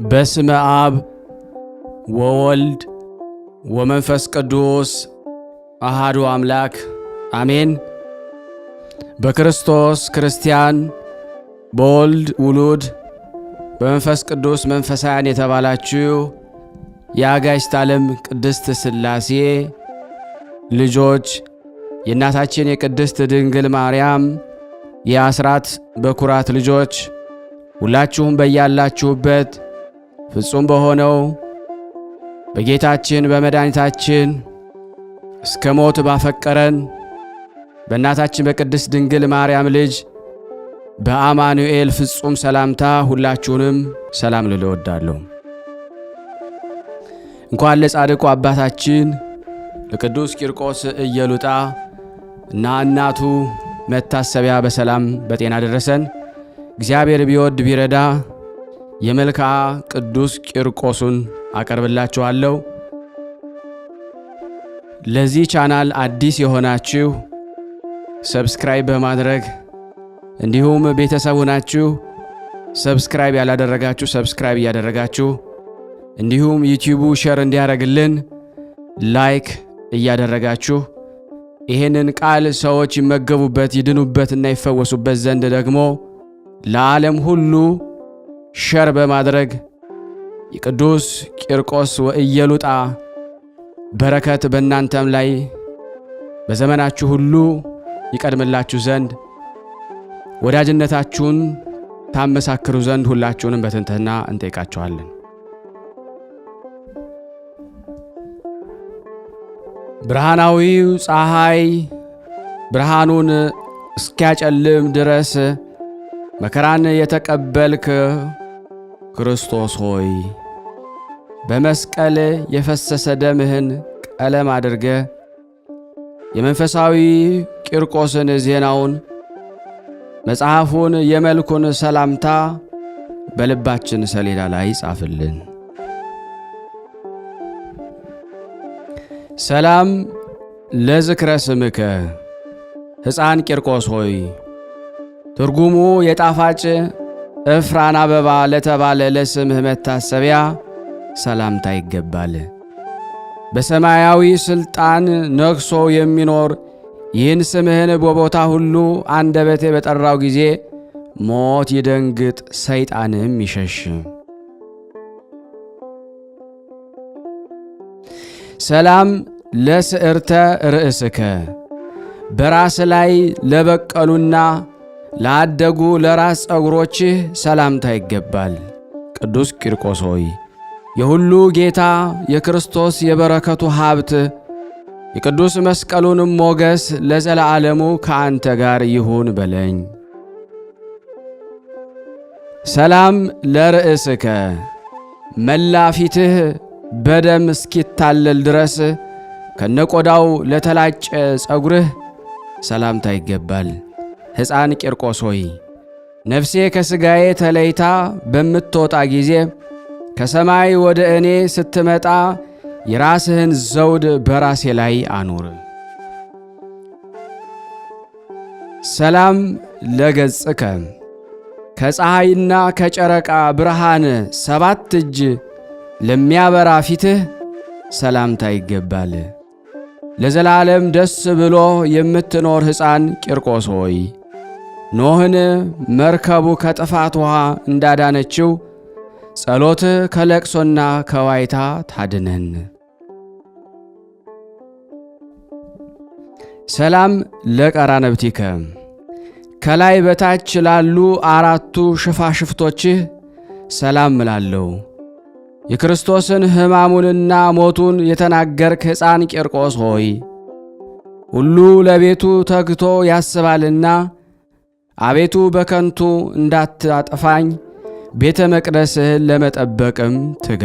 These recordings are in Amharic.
በስመ አብ ወወልድ ወመንፈስ ቅዱስ አሃዱ አምላክ አሜን። በክርስቶስ ክርስቲያን፣ በወልድ ውሉድ፣ በመንፈስ ቅዱስ መንፈሳውያን የተባላችሁ የአጋዕዝተ ዓለም ቅድስት ሥላሴ ልጆች የእናታችን የቅድስት ድንግል ማርያም የአስራት በኩራት ልጆች ሁላችሁም በያላችሁበት ፍጹም በሆነው በጌታችን በመድኃኒታችን እስከ ሞት ባፈቀረን በእናታችን በቅድስት ድንግል ማርያም ልጅ በአማኑኤል ፍጹም ሰላምታ ሁላችሁንም ሰላም ልል እወዳለሁ። እንኳን ለጻድቁ አባታችን ለቅዱስ ቂርቆስ ኢየሉጣ እና እናቱ መታሰቢያ በሰላም በጤና ደረሰን። እግዚአብሔር ቢወድ ቢረዳ የመልክዓ ቅዱስ ቂርቆስን አቀርብላችኋለሁ። ለዚህ ቻናል አዲስ የሆናችሁ ሰብስክራይብ በማድረግ እንዲሁም ቤተሰብ ሆናችሁ ሰብስክራይብ ያላደረጋችሁ ሰብስክራይብ እያደረጋችሁ እንዲሁም ዩቲዩቡ ሼር እንዲያደርግልን ላይክ እያደረጋችሁ ይሄንን ቃል ሰዎች ይመገቡበት ይድኑበትና ይፈወሱበት ዘንድ ደግሞ ለዓለም ሁሉ ሸር በማድረግ የቅዱስ ቂርቆስ ወኢየሉጣ በረከት በእናንተም ላይ በዘመናችሁ ሁሉ ይቀድምላችሁ ዘንድ ወዳጅነታችሁን ታመሳክሩ ዘንድ ሁላችሁንም በትህትና እንጠይቃችኋለን። ብርሃናዊው ፀሐይ ብርሃኑን እስኪያጨልም ድረስ መከራን የተቀበልክ ክርስቶስ ሆይ በመስቀል የፈሰሰ ደምህን ቀለም አድርገ የመንፈሳዊ ቂርቆስን ዜናውን መጽሐፉን የመልኩን ሰላምታ በልባችን ሰሌዳ ላይ ጻፍልን። ሰላም ለዝክረ ስምከ ሕፃን ቂርቆስ ሆይ ትርጉሙ የጣፋጭ እፍራን አበባ ለተባለ ለስምህ መታሰቢያ ሰላምታ ይገባል። በሰማያዊ ሥልጣን ነግሶ የሚኖር ይህን ስምህን በቦታ ሁሉ አንደበቴ በጠራው ጊዜ ሞት ይደንግጥ ሰይጣንም ይሸሽ። ሰላም ለስዕርተ ርእስከ በራስ ላይ ለበቀሉና ላደጉ ለራስ ጸጉሮችህ ሰላምታ ይገባል። ቅዱስ ቂርቆስ ሆይ የሁሉ ጌታ የክርስቶስ የበረከቱ ሀብት የቅዱስ መስቀሉንም ሞገስ ለዘላለሙ ከአንተ ጋር ይሁን በለኝ። ሰላም ለርእስከ መላ ፊትህ በደም እስኪታለል ድረስ ከነቆዳው ለተላጨ ጸጉርህ ሰላምታ ይገባል። ሕፃን ቂርቆስ ሆይ ነፍሴ ከሥጋዬ ተለይታ በምትወጣ ጊዜ ከሰማይ ወደ እኔ ስትመጣ የራስህን ዘውድ በራሴ ላይ አኑር። ሰላም ለገጽከ ከፀሐይና ከጨረቃ ብርሃን 7 እጅ ለሚያበራ ፊትህ ሰላምታ ይገባል። ለዘላለም ደስ ብሎ የምትኖር ሕፃን ቂርቆስ ሆይ ኖህን መርከቡ ከጥፋት ውሃ እንዳዳነችው ጸሎትህ ከለቅሶና ከዋይታ ታድነን። ሰላም ለቀራነብቲከ ከላይ በታች ላሉ 4ቱ ሽፋሽፍቶችህ ሰላም እላለሁ። የክርስቶስን ሕማሙንና ሞቱን የተናገርክ ሕፃን ቂርቆስ ሆይ ሁሉ ለቤቱ ተግቶ ያስባልና አቤቱ በከንቱ እንዳታጠፋኝ ቤተ መቅደስህን ለመጠበቅም ትጋ።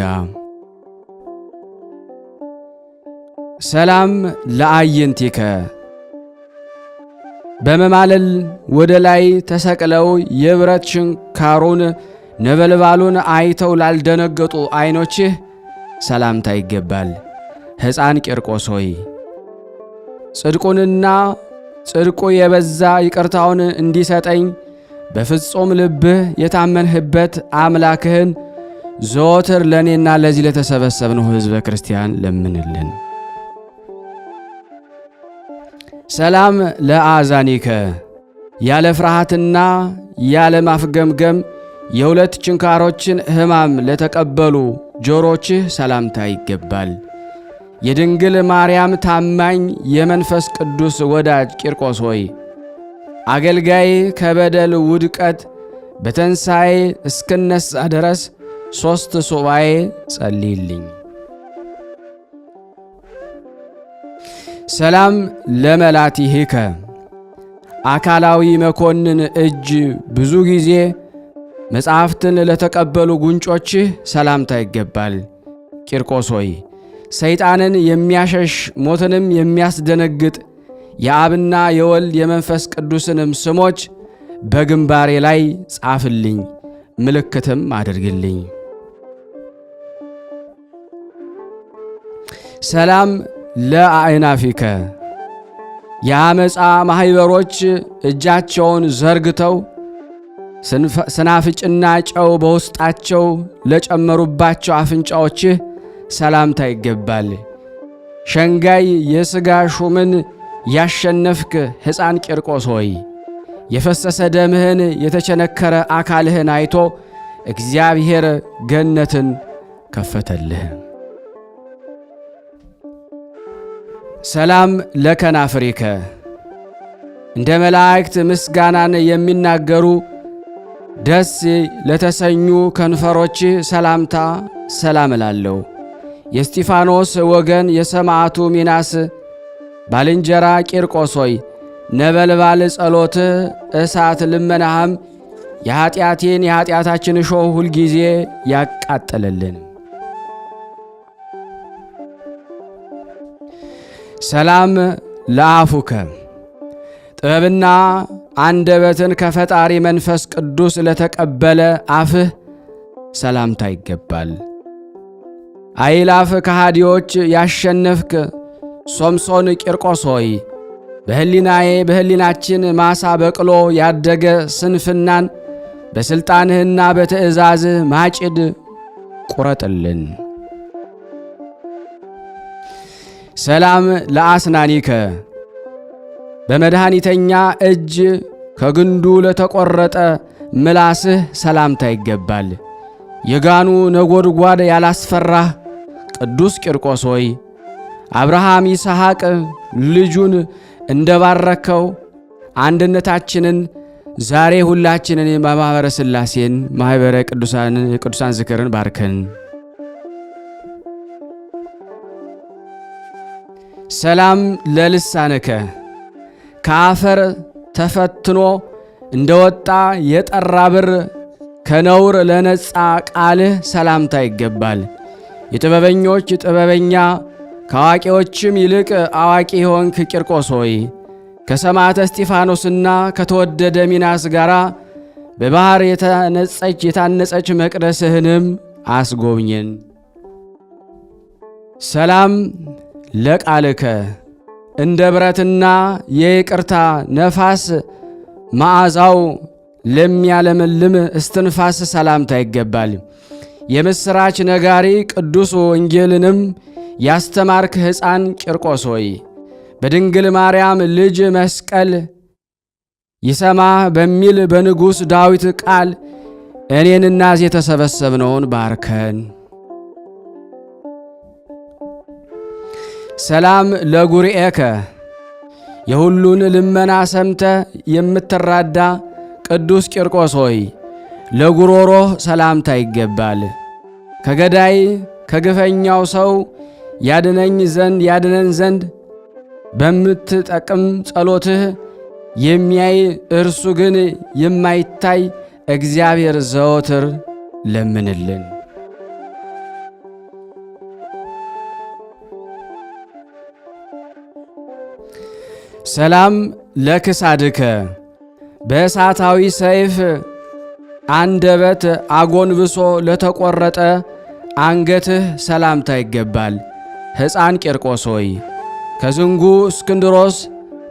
ሰላም ለአዕይንቲከ በመማለል ወደ ላይ ተሰቅለው የብረት ችንካሩን ነበልባሉን አይተው ላልደነገጡ ዓይኖችህ ሰላምታ ይገባል። ሕፃን ቂርቆስ ሆይ ጽድቁንና ጽድቁ የበዛ ይቅርታውን እንዲሰጠኝ በፍጹም ልብህ የታመንህበት አምላክህን ዘወትር ለእኔና ለዚህ ለተሰበሰብነው ሕዝበ ክርስቲያን ለምንልን። ሰላም ለአዛኒከ ያለ ፍርሃትና ያለ ማፍገምገም የሁለት ችንካሮችን ሕማም ለተቀበሉ ጆሮችህ ሰላምታ ይገባል። የድንግል ማርያም ታማኝ የመንፈስ ቅዱስ ወዳጅ ቂርቆስ ሆይ አገልጋይ ከበደል ውድቀት በተንሣኤ እስክነሳ ድረስ 3 ሱባኤ ጸልይልኝ። ሰላም ለመላቲሂከ አካላዊ መኮንን እጅ ብዙ ጊዜ መጻሕፍትን ለተቀበሉ ጉንጮችህ ሰላምታ ይገባል። ቂርቆስ ሆይ ሰይጣንን የሚያሸሽ ሞትንም የሚያስደነግጥ የአብና የወልድ የመንፈስ ቅዱስንም ስሞች በግንባሬ ላይ ጻፍልኝ፣ ምልክትም አድርግልኝ። ሰላም ለአእናፊከ የአመፃ ማኅበሮች እጃቸውን ዘርግተው ስናፍጭና ጨው በውስጣቸው ለጨመሩባቸው አፍንጫዎችህ ሰላምታ ይገባል። ሸንጋይ የሥጋ ሹምን ያሸነፍክ ሕፃን ቂርቆስ ሆይ የፈሰሰ ደምህን የተቸነከረ አካልህን አይቶ እግዚአብሔር ገነትን ከፈተልህ። ሰላም ለከናፍሪከ እንደ መላእክት ምስጋናን የሚናገሩ ደስ ለተሰኙ ከንፈሮች ሰላምታ ሰላም እላለሁ። የእስጢፋኖስ ወገን የሰማዕቱ ሚናስ ባልንጀራ ቂርቆስ ሆይ ነበልባል ጸሎት እሳት ልመናህም የኀጢአታችን እሾህ ሁልጊዜ ያቃጥልልን። ሰላም ለአፉከ ጥበብና አንደበትን ከፈጣሪ መንፈስ ቅዱስ ለተቀበለ አፍህ ሰላምታ ይገባል። አይላፍ ከሃዲዎች ያሸነፍክ ሶምሶን ቂርቆስ ሆይ በሕሊናችን ማሳ በቅሎ ያደገ ስንፍናን በሥልጣንህና በትእዛዝህ ማጭድ ቁረጥልን። ሰላም ለአስናኒከ በመድኃኒተኛ እጅ ከግንዱ ለተቈረጠ ምላስህ ሰላምታ ይገባል። የጋኑ ነጎድጓድ ያላስፈራህ ቅዱስ ቂርቆስ ሆይ አብርሃም ይስሐቅ ልጁን እንደባረከው አንድነታችንን ዛሬ ሁላችንን በማኅበረ ሥላሴን ማኅበረ ቅዱሳን ዝክርን ባርከን። ሰላም ለልሳንከ ከአፈር ተፈትኖ እንደወጣ የጠራ ብር ከነውር ለነጻ ቃልህ ሰላምታ ይገባል። የጥበበኞች ጥበበኛ ከአዋቂዎችም ይልቅ አዋቂ ሆንክ ቂርቆስ ሆይ ከሰማዕተ እስጢፋኖስና ከተወደደ ሚናስ ጋር በባሕር የታነጸች መቅደስህንም አስጎብኘን። ሰላም ለቃልከ እንደ ብረትና የይቅርታ ነፋስ መዓዛው ለሚያለመልም እስትንፋስ ሰላምታ ይገባል። የምሥራች ነጋሪ ቅዱስ ወንጌልንም ያስተማርክ ሕፃን ቂርቆስ ሆይ በድንግል ማርያም ልጅ መስቀል ይሰማህ በሚል በንጉሥ ዳዊት ቃል እኔንና የተሰበሰብነውን ባርከን። ሰላም ለጉርኤከ የሁሉን ልመና ሰምተ የምትራዳ ቅዱስ ቂርቆስ ሆይ ለጉሮሮህ ሰላምታ ይገባል። ከገዳይ ከግፈኛው ሰው ያድነን ዘንድ በምትጠቅም ጸሎትህ የሚያይ እርሱ ግን የማይታይ እግዚአብሔር ዘወትር ለምንልን። ሰላም ለክሳድከ በእሳታዊ ሰይፍ አንደበት አጎንብሶ ለተቈረጠ አንገትህ ሰላምታ ይገባል። ሕፃን ቂርቆስ ሆይ ከዝንጉ እስክንድሮስ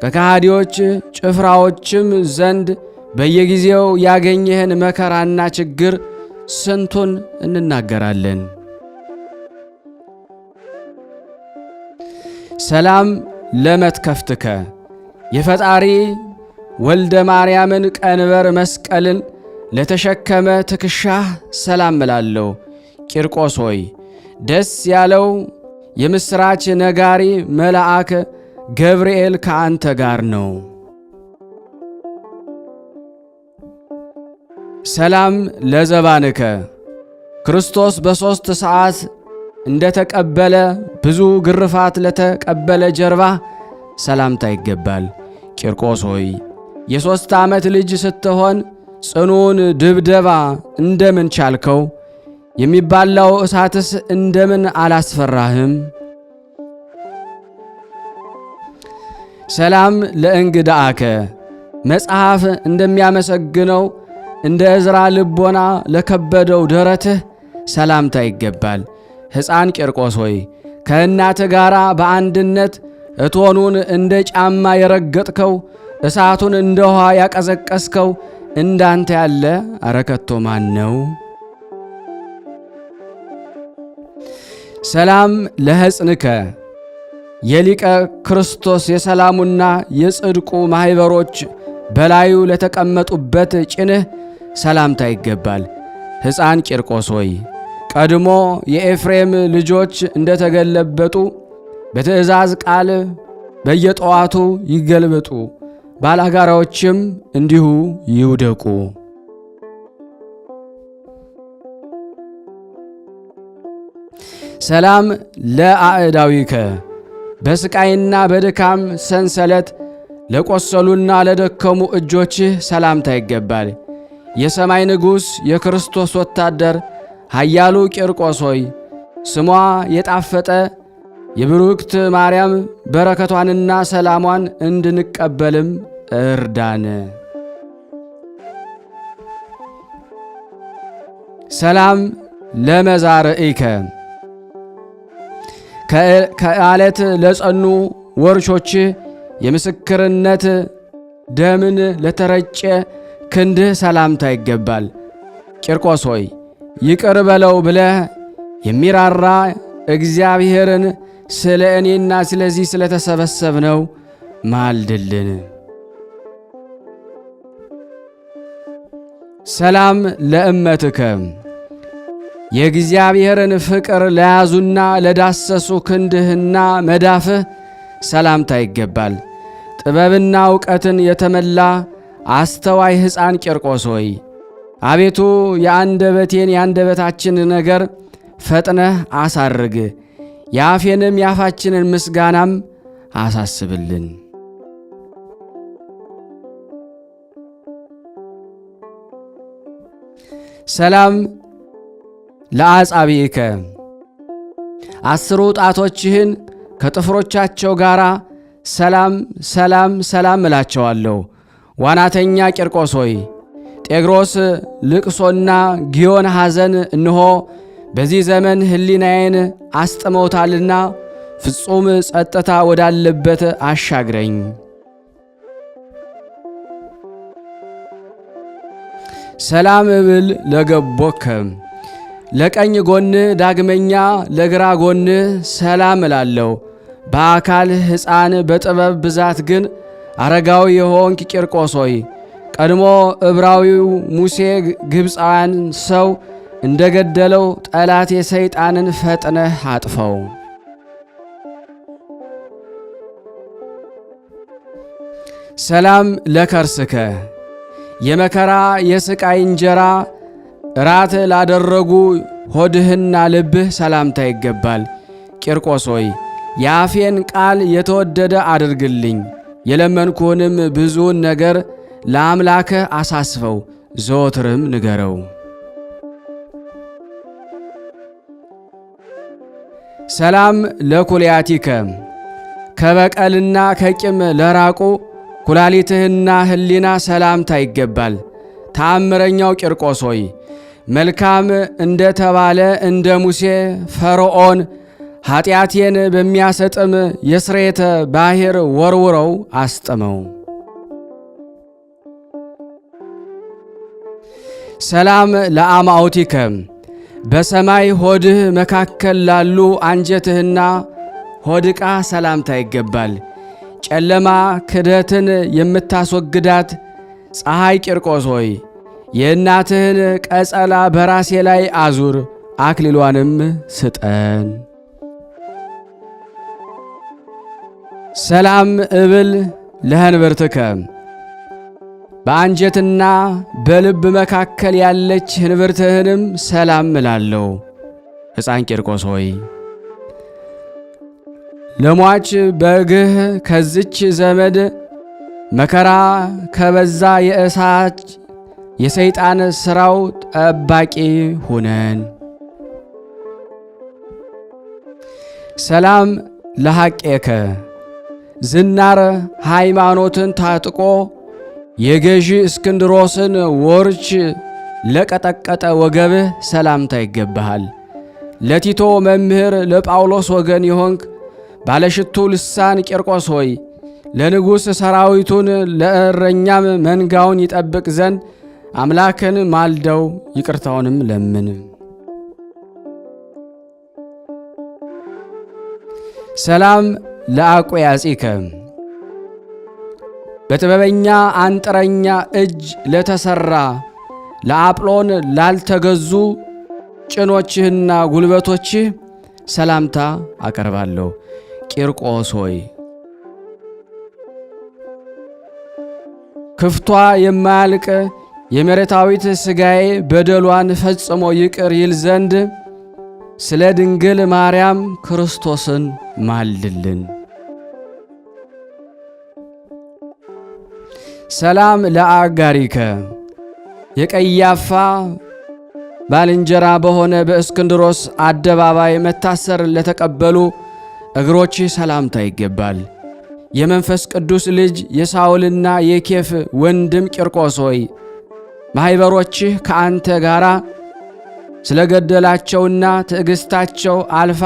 ከከሃዲዎች ጭፍራዎችም ዘንድ በየጊዜው ያገኘህን መከራና ችግር ስንቱን እንናገራለን። ሰላም ለመትከፍትከ የፈጣሪ ወልደ ማርያምን ቀንበር መስቀልን ለተሸከመ ትከሻህ ሰላም እላለሁ። ቂርቆስ ሆይ ደስ ያለው የምስራች ነጋሪ መልአክ ገብርኤል ከአንተ ጋር ነው። ሰላም ለዘባንከ ክርስቶስ በሦስት ሰዓት እንደተቀበለ ብዙ ግርፋት ለተቀበለ ጀርባ ሰላምታ ይገባል። ቂርቆስ ሆይ የ3 ዓመት ልጅ ስትሆን ጽኑን ድብደባ እንደምን ቻልከው? የሚባላው እሳትስ እንደምን አላስፈራህም? ሰላም ለእንግዳአከ መጽሐፍ እንደሚያመሰግነው እንደ ዕዝራ ልቦና ለከበደው ደረትህ ሰላምታ ይገባል። ሕፃን ቂርቆስ ሆይ ከእናትህ ጋር በአንድነት እቶኑን እንደ ጫማ የረገጥከው እሳቱን እንደ ውሃ ያቀዘቀስከው እንዳንተ ያለ አረከቶ ማን ነው? ሰላም ለሕፅንከ የሊቀ ክርስቶስ የሰላሙና የጽድቁ ማኅበሮች በላዩ ለተቀመጡበት ጭንህ ሰላምታ ይገባል። ሕፃን ቂርቆስ ሆይ ቀድሞ የኤፍሬም ልጆች እንደተገለበጡ በትእዛዝ ቃል በየጠዋቱ ይገልበጡ፣ ባላጋራዎችም እንዲሁ ይውደቁ። ሰላም ለአዕዳዊከ በስቃይና በድካም ሰንሰለት ለቆሰሉና ለደከሙ እጆችህ ሰላምታ ይገባል። የሰማይ ንጉሥ የክርስቶስ ወታደር ኃያሉ ቂርቆስ ሆይ ስሟ የጣፈጠ የብሩክት ማርያም በረከቷንና ሰላሟን እንድንቀበልም እርዳን። ሰላም ለመዛርኢከ ከዓለት ለጸኑ ወርቾችህ የምስክርነት ደምን ለተረጨ ክንድህ ሰላምታ ይገባል። ቂርቆስ ሆይ ይቅር በለው ብለህ የሚራራ እግዚአብሔርን ስለ እኔና ስለዚህ ስለተሰበሰብነው ማልድልን። ሰላም ለእመትከ የእግዚአብሔርን ፍቅር ለያዙና ለዳሰሱ ክንድህና መዳፍህ ሰላምታ ይገባል። ጥበብና ዕውቀትን የተመላ አስተዋይ ሕፃን ቂርቆስ ሆይ አቤቱ የአንደበታችን ነገር ፈጥነህ አሳርግ፣ የአፌንም የአፋችንን ምስጋናም አሳስብልን። ሰላም ለአጻብዒከ 10 ጣቶችህን ከጥፍሮቻቸው ጋር ሰላም ሰላም ሰላም እላቸዋለሁ። ዋናተኛ ቂርቆስ ሆይ ጤግሮስ ልቅሶና ጊዮን ሐዘን እንሆ በዚህ ዘመን ሕሊናዬን አስጥመውታልና ፍጹም ጸጥታ ወዳለበት አሻግረኝ። ሰላም እብል ለገቦከ ለቀኝ ጎን ዳግመኛ ለግራ ጎን ሰላም እላለሁ። በአካል ሕፃን በጥበብ ብዛት ግን አረጋዊ የሆንክ ቂርቆስ ሆይ ቀድሞ ዕብራዊው ሙሴ ግብፃውያን ሰው እንደገደለው ጠላቴ ሰይጣንን ፈጥነህ አጥፈው። ሰላም ለከርስከ የመከራ የስቃይ እንጀራ እራት ላደረጉ ሆድህና ልብህ ሰላምታ ይገባል። ቂርቆስ ሆይ የአፌን ቃል የተወደደ አድርግልኝ፣ የለመንኩህንም ብዙውን ነገር ለአምላክህ አሳስበው፣ ዘወትርም ንገረው። ሰላም ለኩልያቲከ ከበቀልና ከቂም ለራቁ ኩላሊትህና ሕሊና ሰላምታ ይገባል። ተአምረኛው ቂርቆስ ሆይ መልካም እንደ ተባለ እንደ ሙሴ ፈርዖን ኀጢአቴን በሚያሰጥም የስርየተ ባሕር ወርውረው አስጥመው። ሰላም ለአማውቲከ በሰማይ ሆድህ መካከል ላሉ አንጀትህና ሆድቃ ሰላምታ ይገባል። ጨለማ ክደትን የምታስወግዳት ፀሐይ ቂርቆስ ሆይ የእናትህን ቀጸላ በራሴ ላይ አዙር፣ አክሊሏንም ስጠን። ሰላም እብል ለህንብርትከ በአንጀትና በልብ መካከል ያለች ህንብርትህንም ሰላም እላለሁ። ሕፃን ቂርቆስ ሆይ ለሟች በግህ ከዝች ዘመድ መከራ ከበዛ የእሳት የሰይጣን ሥራው ጠባቂ ሁነን። ሰላም ለሐቄከ ዝናር ሃይማኖትን ታጥቆ የገዢ እስክንድሮስን ወርች ለቀጠቀጠ ወገብህ ሰላምታ ይገባሃል። ለቲቶ መምህር ለጳውሎስ ወገን የሆንክ ባለሽቱ ልሳን ቂርቆስ ሆይ ለንጉሥ ሰራዊቱን ለእረኛም መንጋውን ይጠብቅ ዘንድ አምላክን ማልደው ይቅርታውንም ለምን። ሰላም ለአቆያጺከ በጥበበኛ አንጥረኛ እጅ ለተሰራ ለአጵሎን ላልተገዙ ጭኖችህና ጉልበቶችህ ሰላምታ አቀርባለሁ። ቂርቆስ ሆይ ክፍቷ የማያልቅ የመሬታዊት ሥጋዬ በደሏን ፈጽሞ ይቅር ይል ዘንድ ስለ ድንግል ማርያም ክርስቶስን ማልልን። ሰላም ለአጋሪከ የቀያፋ ባልንጀራ በሆነ በእስክንድሮስ አደባባይ መታሰር ለተቀበሉ እግሮችህ ሰላምታ ይገባል። የመንፈስ ቅዱስ ልጅ የሳውልና የኬፍ ወንድም ቂርቆስ ሆይ ማኅበሮችህ ከአንተ ጋራ ስለ ገደላቸውና ትዕግሥታቸው አልፋ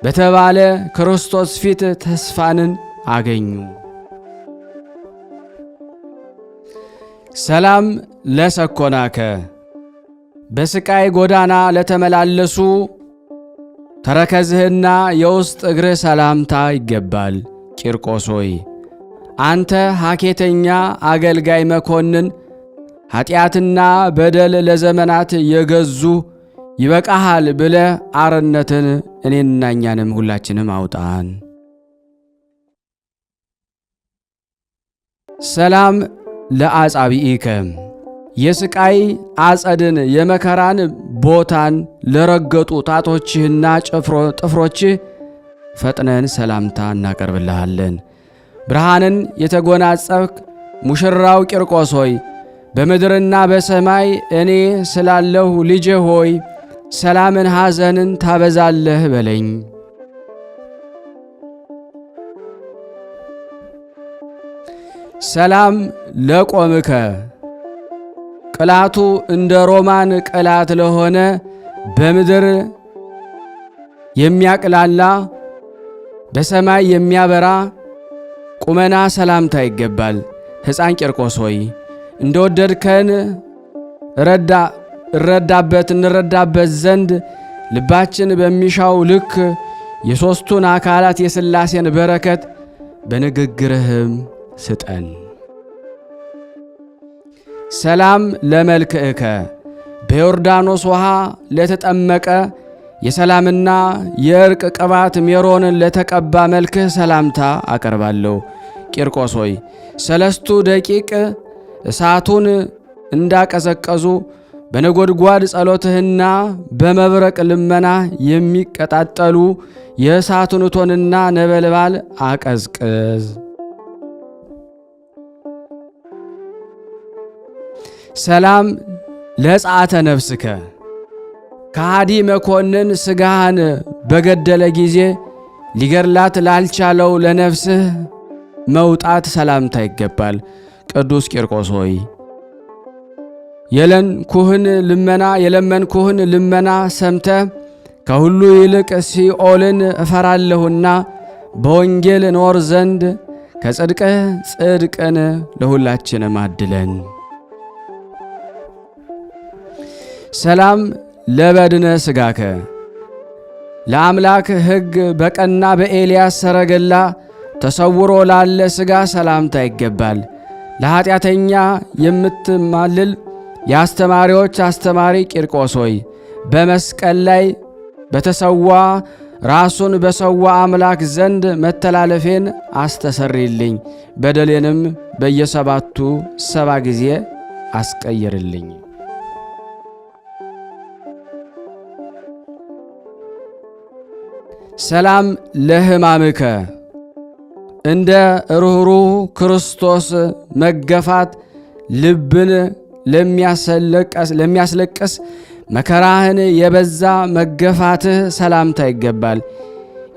በተባለ ክርስቶስ ፊት ተስፋንን አገኙ። ሰላም ለሰኮናከ በስቃይ ጎዳና ለተመላለሱ ተረከዝህና የውስጥ እግርህ ሰላምታ ይገባል። ቂርቆስ ሆይ አንተ ሐኬተኛ አገልጋይ መኮንን ኀጢአትና በደል ለዘመናት የገዙ ይበቃሃል ብለ አርነትን እኔንና እኛንም ሁላችንም አውጣን። ሰላም ለአጻብኢከ የስቃይ አጸድን የመከራን ቦታን ለረገጡ ጣቶችህና ጥፍሮችህ ፈጥነን ሰላምታ እናቀርብልሃለን። ብርሃንን የተጎናጸፍክ ሙሽራው ቂርቆስ ሆይ በምድርና በሰማይ እኔ ስላለሁ ልጄ ሆይ ሰላምን ሐዘንን ታበዛለህ በለኝ። ሰላም ለቆምከ ቅላቱ እንደ ሮማን ቅላት ለሆነ በምድር የሚያቅላላ በሰማይ የሚያበራ ቁመና ሰላምታ ይገባል። ሕፃን ቂርቆስ ሆይ እንደወደድከን እንረዳበት ዘንድ ልባችን በሚሻው ልክ የሦስቱን አካላት የሥላሴን በረከት በንግግርህም ስጠን። ሰላም ለመልክዕከ በዮርዳኖስ ውሃ ለተጠመቀ የሰላምና የእርቅ ቅባት ሜሮንን ለተቀባ መልክህ ሰላምታ አቀርባለሁ። ቂርቆስ ሆይ ሰለስቱ ደቂቅ እሳቱን እንዳቀዘቀዙ በነጎድጓድ ጸሎትህና በመብረቅ ልመና የሚቀጣጠሉ የእሳቱን እቶንና ነበልባል አቀዝቅዝ። ሰላም ለጸአተ ነፍስከ ከሃዲ መኮንን ሥጋህን በገደለ ጊዜ ሊገድላት ላልቻለው ለነፍስህ መውጣት ሰላምታ ይገባል። ቅዱስ ቂርቆስ ሆይ የለመንኩህን ልመና ሰምተ ከሁሉ ይልቅ ሲኦልን እፈራለሁና በወንጌል ኖር ዘንድ ከጽድቅህ ጽድቅን ለሁላችንም አድለን። ሰላም ለበድነ ሥጋከ ለአምላክ ሕግ በቀና በኤልያስ ሰረገላ ተሰውሮ ላለ ሥጋ ሰላምታ ይገባል። ለኀጢአተኛ የምትማልል የአስተማሪዎች አስተማሪ ቂርቆስ ሆይ በመስቀል ላይ በተሰዋ ራሱን በሰዋ አምላክ ዘንድ መተላለፌን አስተሰርይልኝ፣ በደሌንም በየ7ቱ 7 ጊዜ አስቀይርልኝ። ሰላም ለሕማምከ እንደ ርኅሩህ ክርስቶስ መገፋት ልብን ለሚያስለቅስ መከራህን የበዛ መገፋትህ ሰላምታ ይገባል።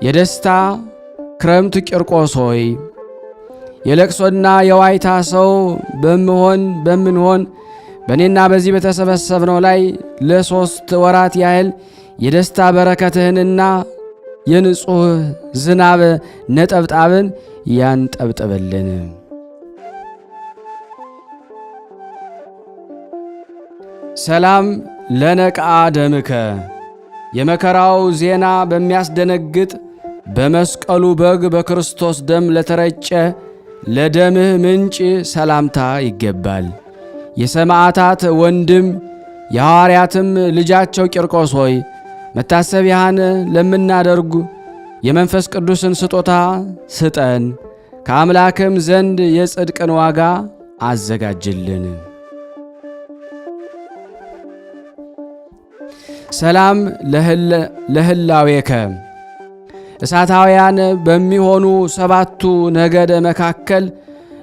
የደስታ ክረምት ቂርቆስ ሆይ የለቅሶና የዋይታ ሰው በምንሆን በእኔና በዚህ በተሰበሰብነው ላይ ለ3 ወራት ያህል የደስታ በረከትህንና የንጹሕ ዝናብ ነጠብጣብን ያንጠብጥብልን። ሰላም ለነቅአ ደምከ የመከራው ዜና በሚያስደነግጥ በመስቀሉ በግ በክርስቶስ ደም ለተረጨ ለደምህ ምንጭ ሰላምታ ይገባል። የሰማዕታት ወንድም የሐዋርያትም ልጃቸው ቂርቆስ ሆይ መታሰቢያህን ለምናደርጉ የመንፈስ ቅዱስን ስጦታ ስጠን፣ ከአምላክም ዘንድ የጽድቅን ዋጋ አዘጋጅልን። ሰላም ለህላዌከ እሳታውያን በሚሆኑ 7ቱ ነገደ መካከል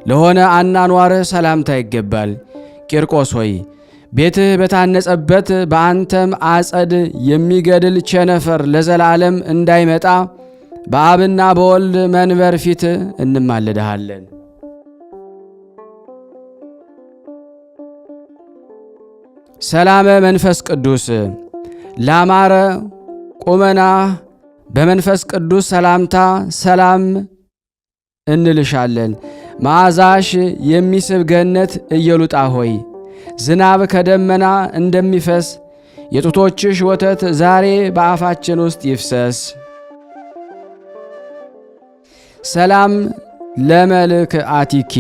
ለሆነ አናኗርህ ሰላምታ ይገባል። ቂርቆስ ሆይ ቤትህ በታነጸበት በአንተም አጸድ የሚገድል ቸነፈር ለዘላለም እንዳይመጣ በአብና በወልድ መንበር ፊት እንማልድሃለን። ሰላመ መንፈስ ቅዱስ ላማረ ቁመና በመንፈስ ቅዱስ ሰላምታ ሰላም እንልሻለን። መዓዛሽ የሚስብ ገነት ኢየሉጣ ሆይ ዝናብ ከደመና እንደሚፈስ የጡቶችሽ ወተት ዛሬ በአፋችን ውስጥ ይፍሰስ። ሰላም ለመልክዓቲኪ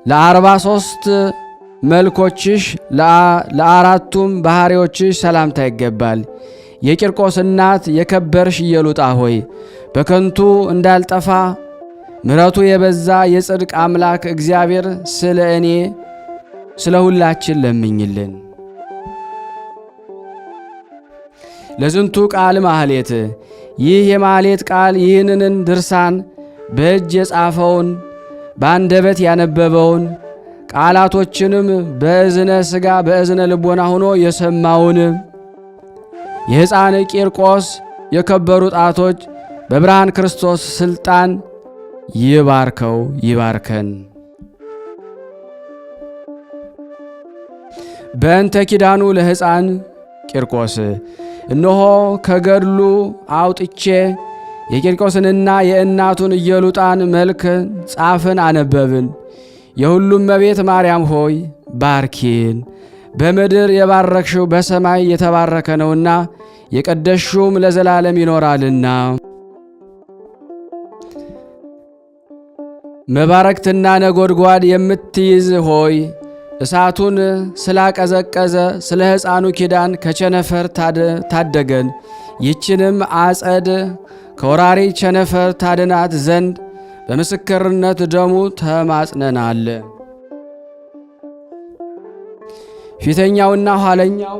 ለ43 መልኮችሽ ለአራቱም ባሕርዮችሽ ሰላምታ ይገባል። የቂርቆስ እናት የከበርሽ ኢየሉጣ ሆይ በከንቱ እንዳልጠፋ ምሕረቱ የበዛ የጽድቅ አምላክ እግዚአብሔር ስለ እኔ ስለ ሁላችን ለምኝልን። ለዝንቱ ቃል ማህሌት ይህ የማህሌት ቃል ይህንን ድርሳን በእጅ የጻፈውን በአንደበት ያነበበውን ቃላቶችንም በእዝነ ሥጋ በእዝነ ልቦና ሆኖ የሰማውን የሕፃን ቂርቆስ የከበሩ ጣቶች በብርሃን ክርስቶስ ሥልጣን ይባርከው ይባርከን። በእንተ ኪዳኑ ለሕፃን ቂርቆስ እነሆ ከገድሉ አውጥቼ የቂርቆስንና የእናቱን ኢየሉጣን መልክ ጻፍን አነበብን። የሁሉም እመቤት ማርያም ሆይ ባርኪን። በምድር የባረክሽው በሰማይ የተባረከ ነውና የቀደስሽውም ለዘላለም ይኖራልና። መባረክትና ነጎድጓድ የምትይዝ ሆይ እሳቱን ስላቀዘቀዘ ስለ ሕፃኑ ኪዳን ከቸነፈር ታደገን። ይችንም አጸድ ከወራሪ ቸነፈር ታድናት ዘንድ በምስክርነት ደሙ ተማጽነናል። ፊተኛውና ኋለኛው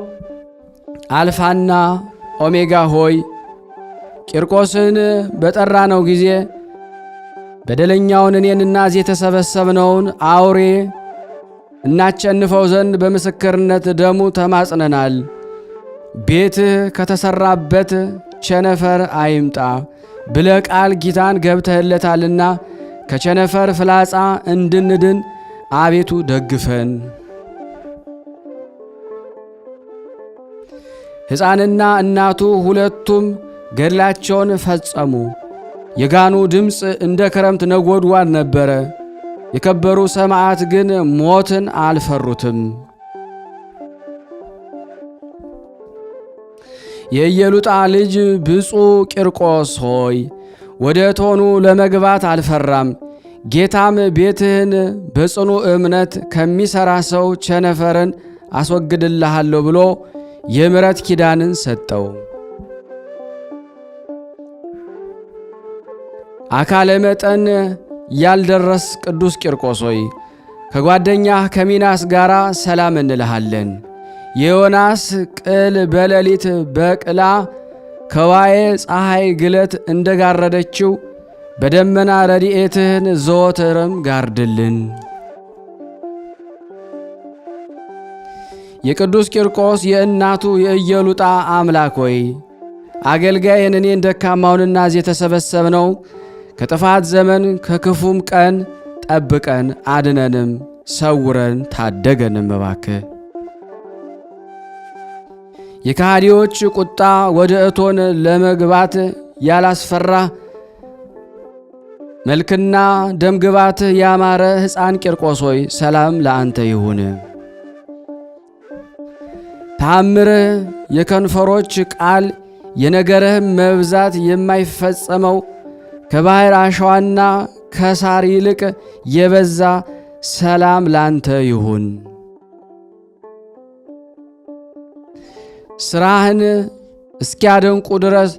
አልፋና ኦሜጋ ሆይ ቂርቆስን በጠራነው ጊዜ በደለኛውን እኔንና እዚህ የተሰበሰብነውን አውሬ እናቸንፈው ዘንድ በምስክርነት ደሙ ተማጽነናል። ቤትህ ከተሰራበት ቸነፈር አይምጣ ብለ ቃል ኪዳን ገብተህለታልና ከቸነፈር ፍላጻ እንድንድን አቤቱ ደግፈን። ሕፃንና እናቱ ሁለቱም ገድላቸውን ፈጸሙ። የጋኑ ድምፅ እንደ ክረምት ነጎድጓድ ነበረ። የከበሩ ሰማዕት ግን ሞትን አልፈሩትም። የኢየሉጣ ልጅ ብፁዕ ቂርቆስ ሆይ ወደ እቶኑ ለመግባት አልፈራም። ጌታም ቤትህን በጽኑ እምነት ከሚሠራ ሰው ቸነፈርን አስወግድልሃለሁ ብሎ የምሕረት ኪዳንን ሰጠው። አካለ መጠን ያልደረስ ቅዱስ ቂርቆስ ሆይ ከጓደኛህ ከሚናስ ጋር ሰላም እንልሃለን። የዮናስ ቅል በሌሊት በቅላ ከዋዬ ፀሐይ ግለት እንደጋረደችው በደመና ረድኤትህን ዘወትርም ጋርድልን። የቅዱስ ቂርቆስ የእናቱ የኢየሉጣ አምላክ ሆይ አገልጋይን እኔን ደካማውንና እዚህ የተሰበሰብነው ከጥፋት ዘመን ከክፉም ቀን ጠብቀን አድነንም ሰውረን ታደገንም እባክህ። የካህዲዎች ቁጣ ወደ እቶን ለመግባት ያላስፈራ መልክና ደምግባት ያማረ ሕፃን ቂርቆስ ሆይ ሰላም ለአንተ ይሁን። ተአምርህ የከንፈሮች ቃል የነገርህም መብዛት የማይፈጸመው ከባሕር አሸዋና ከሳር ይልቅ የበዛ ሰላም ላንተ ይሁን። ሥራህን እስኪያደንቁ ድረስ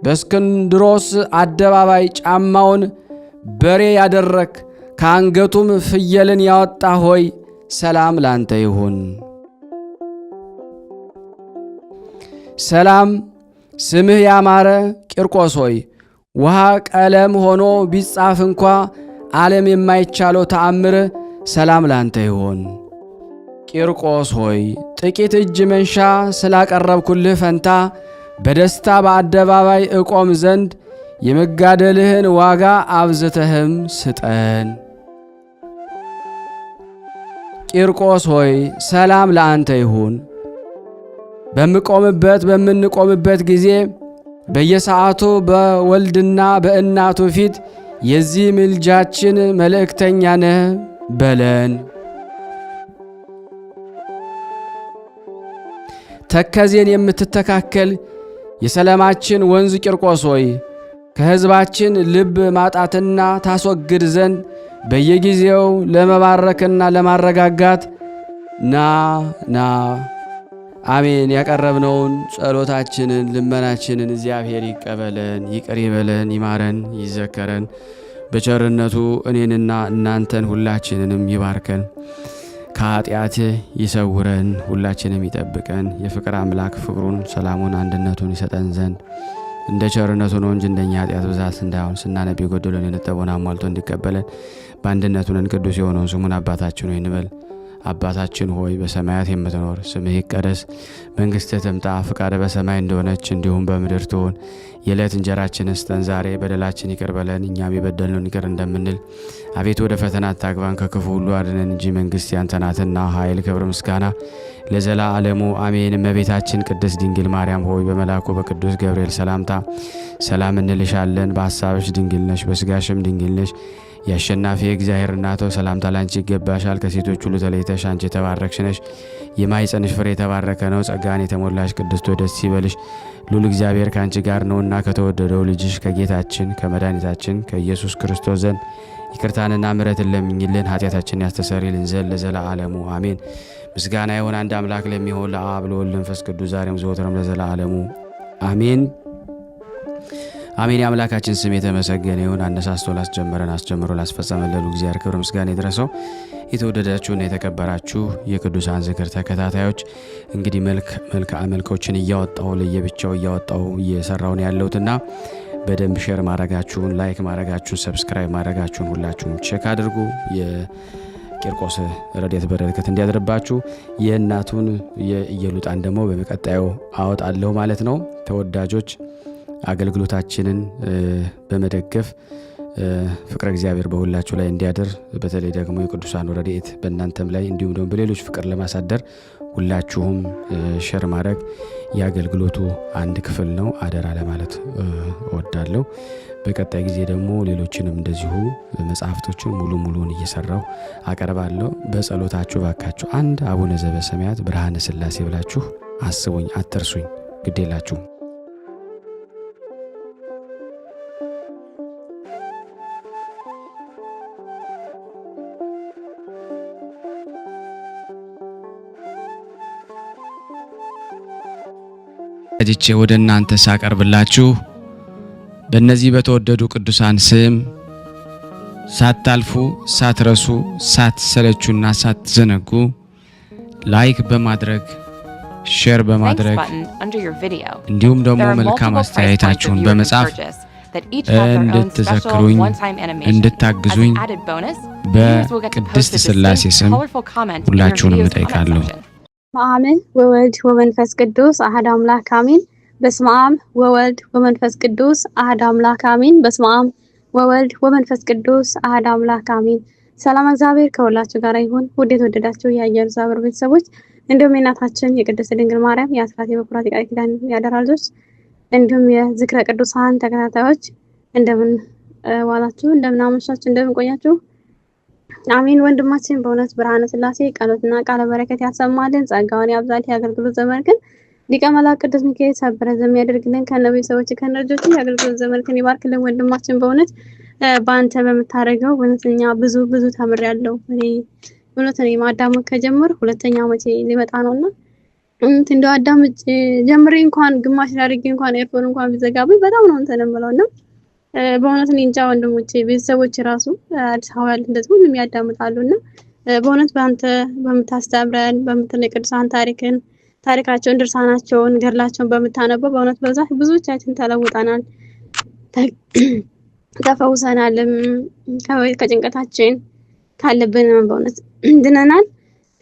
በእስክንድሮስ አደባባይ ጫማውን በሬ ያደረክ ከአንገቱም ፍየልን ያወጣ ሆይ ሰላም ላንተ ይሁን። ሰላም ስምህ ያማረ ቂርቆስ ሆይ ውሃ ቀለም ሆኖ ቢጻፍ እንኳ ዓለም የማይቻለው ተአምር ሰላም ላንተ ይሁን። ቂርቆስ ሆይ ጥቂት እጅ መንሻ ስላቀረብኩልህ ፈንታ በደስታ በአደባባይ እቆም ዘንድ የመጋደልህን ዋጋ አብዝተህም ስጠን። ቂርቆስ ሆይ ሰላም ለአንተ ይሁን። በምንቆምበት ጊዜ በየሰዓቱ በወልድና በእናቱ ፊት የዚህ ምልጃችን መልእክተኛ ነህ በለን። ተከዜን የምትተካከል የሰላማችን ወንዝ ቂርቆስ ሆይ ከሕዝባችን ልብ ማጣትና ታስወግድ ዘንድ በየጊዜው ለመባረክና ለማረጋጋት ና። አሜን። ያቀረብነውን ጸሎታችንን ልመናችንን እግዚአብሔር ይቀበለን፣ ይቅር ይበለን፣ ይማረን፣ ይዘከረን። በቸርነቱ እኔንና እናንተን ሁላችንንም ይባርከን፣ ከኃጢአት ይሰውረን፣ ሁላችንም ይጠብቀን። የፍቅር አምላክ ፍቅሩን፣ ሰላሙን፣ አንድነቱን ይሰጠን ዘንድ እንደ ቸርነቱ ነው እንጂ እንደኛ ኃጢአት ብዛት እንዳይሆን ስናነብ የጎደለን የነጠበውን አሟልቶ እንዲቀበለን በአንድነቱን ቅዱስ የሆነውን ስሙን አባታችን ሆይ እንበል። አባታችን ሆይ በሰማያት የምትኖር ስምህ ይቀደስ፣ መንግሥትህ ትምጣ፣ ፈቃድህ በሰማይ እንደሆነች እንዲሁም በምድር ትሁን። የዕለት እንጀራችንን ስጠን ዛሬ፣ በደላችን ይቅር በለን እኛም የበደልነውን ይቅር እንደምንል። አቤቱ ወደ ፈተና አታግባን ከክፉ ሁሉ አድነን እንጂ መንግሥት ያንተ ናትና ኃይል፣ ክብር፣ ምስጋና ለዘላለሙ አሜን። እመቤታችን ቅድስት ድንግል ማርያም ሆይ በመልአኩ በቅዱስ ገብርኤል ሰላምታ ሰላም እንልሻለን። በሐሳብሽ ድንግል ነሽ፣ በሥጋሽም ድንግል ነሽ። የአሸናፊ እግዚአብሔር እናቶ ሰላምታ ላንቺ ይገባሻል። ከሴቶች ሁሉ ተለይተሽ አንቺ የተባረክሽ ነሽ፣ የማኅፀንሽ ፍሬ የተባረከ ነው። ጸጋን የተሞላሽ ቅድስት ሆይ ደስ ይበልሽ፣ ሉል እግዚአብሔር ከአንቺ ጋር ነውና ከተወደደው ልጅሽ ከጌታችን ከመድኃኒታችን ከኢየሱስ ክርስቶስ ዘንድ ይቅርታንና ምሕረትን ለምኝልን ኃጢአታችንን ያስተሰርይልን ዘንድ ለዘላለሙ አሜን። ምስጋና ይሁን አንድ አምላክ ለሚሆን ለአብ ለወልድ ለመንፈስ ቅዱስ ዛሬም ዘወትርም ለዘላለሙ አሜን አሜን። የአምላካችን ስም የተመሰገነ ይሁን። አነሳስቶ ላስጀመረን አስጀምሮ ላስፈጸመን ለሉ እግዚአብሔር ክብር ምስጋና ይድረሰው። የተወደዳችሁና የተከበራችሁ የቅዱሳን ዝክር ተከታታዮች እንግዲህ መልኮችን እያወጣው ለየብቻው እያወጣው እየሰራውን ያለውትና በደንብ ሼር ማድረጋችሁን፣ ላይክ ማድረጋችሁን፣ ሰብስክራይብ ማድረጋችሁን ሁላችሁም ቼክ አድርጉ። የቂርቆስ ረድኤት በረከት እንዲያድርባችሁ። የእናቱን የኢየሉጣን ደግሞ በመቀጣዩ አወጣለሁ ማለት ነው። ተወዳጆች አገልግሎታችንን በመደገፍ ፍቅረ እግዚአብሔር በሁላችሁ ላይ እንዲያድር በተለይ ደግሞ የቅዱሳን ረድኤት በእናንተም ላይ እንዲሁም ደግሞ በሌሎች ፍቅር ለማሳደር ሁላችሁም ሼር ማድረግ የአገልግሎቱ አንድ ክፍል ነው። አደራ ለማለት እወዳለሁ። በቀጣይ ጊዜ ደግሞ ሌሎችንም እንደዚሁ መጽሐፍቶችን ሙሉን እየሰራው አቀርባለሁ። በጸሎታችሁ ባካችሁ አንድ አቡነ ዘበሰማያት ብርሃነ ሥላሴ ብላችሁ አስቡኝ፣ አትርሱኝ፣ ግዴላችሁ። አጅቼ ወደ እናንተ ሳቀርብላችሁ በእነዚህ በተወደዱ ቅዱሳን ስም ሳታልፉ ሳትረሱ ሳትሰለቹና ሳትዘነጉ ላይክ በማድረግ ሼር በማድረግ እንዲሁም ደግሞ መልካም አስተያየታችሁን በመጻፍ እንድትዘክሩኝ እንድታግዙኝ በቅድስት ሥላሴ ስም ሁላችሁንም እጠይቃለሁ። በአብ ወወልድ ወመንፈስ ቅዱስ አሐዱ አምላክ አሜን። በስመ አብ ወወልድ ወመንፈስ ቅዱስ አሐዱ አምላክ አሜን። በስመ አብ ወወልድ ወመንፈስ ቅዱስ አሐዱ አምላክ አሜን። ሰላም እግዚአብሔር ከሁላችሁ ጋር ይሁን። ውድ የተወደዳችሁ የአየር ዛብር ቤተሰቦች እንዲሁም የእናታችን የቅድስት ድንግል ማርያም የአስራት የበኩራት የቃል ኪዳን ያደራ ልጆች እንዲሁም የዝክረ ቅዱሳን ተከታታዮች እንደምን ዋላችሁ፣ እንደምን አመሻችሁ፣ እንደምን ቆያችሁ? አሜን። ወንድማችን በእውነት ብርሃነ ሥላሴ ቃሎትና ቃለ በረከት ያሰማልን፣ ጸጋውን ያብዛል። የአገልግሎት ዘመን ግን ሊቀ መላእክት ቅዱስ ሚካኤል ሰብረ የሚያደርግልን ከነቤተሰቦች ከነልጆች የአገልግሎት ዘመን ግን ይባርክልን። ወንድማችን በእውነት በአንተ በምታደርገው እውነተኛ ብዙ ተምሬያለሁ። እኔ እውነት እኔ ማዳመጥ ከጀመር ሁለተኛ ዓመቴ ሊመጣ ነውና እንደው አዳምጭ ጀምሬ እንኳን ግማሽ አድርጌ እንኳን ኤርፎን እንኳን ቢዘጋብኝ በጣም ነው እንትን የምለውና በእውነት እኔ እንጃ ወንድሞቼ ቤተሰቦች ራሱ አዲስ አበባ ያሉት እንደዚህ ሁሉም ያዳምጣሉና በእውነት በአንተ በምታስተምረን በምትነግረን ቅዱሳን ታሪካቸውን ድርሳናቸውን ገድላቸውን በምታነበው በእውነት በዛት ብዙዎቻችን ተለውጠናል፣ ተፈውሰናልም፣ ከጭንቀታችን ካለብን በእውነት ድነናል፣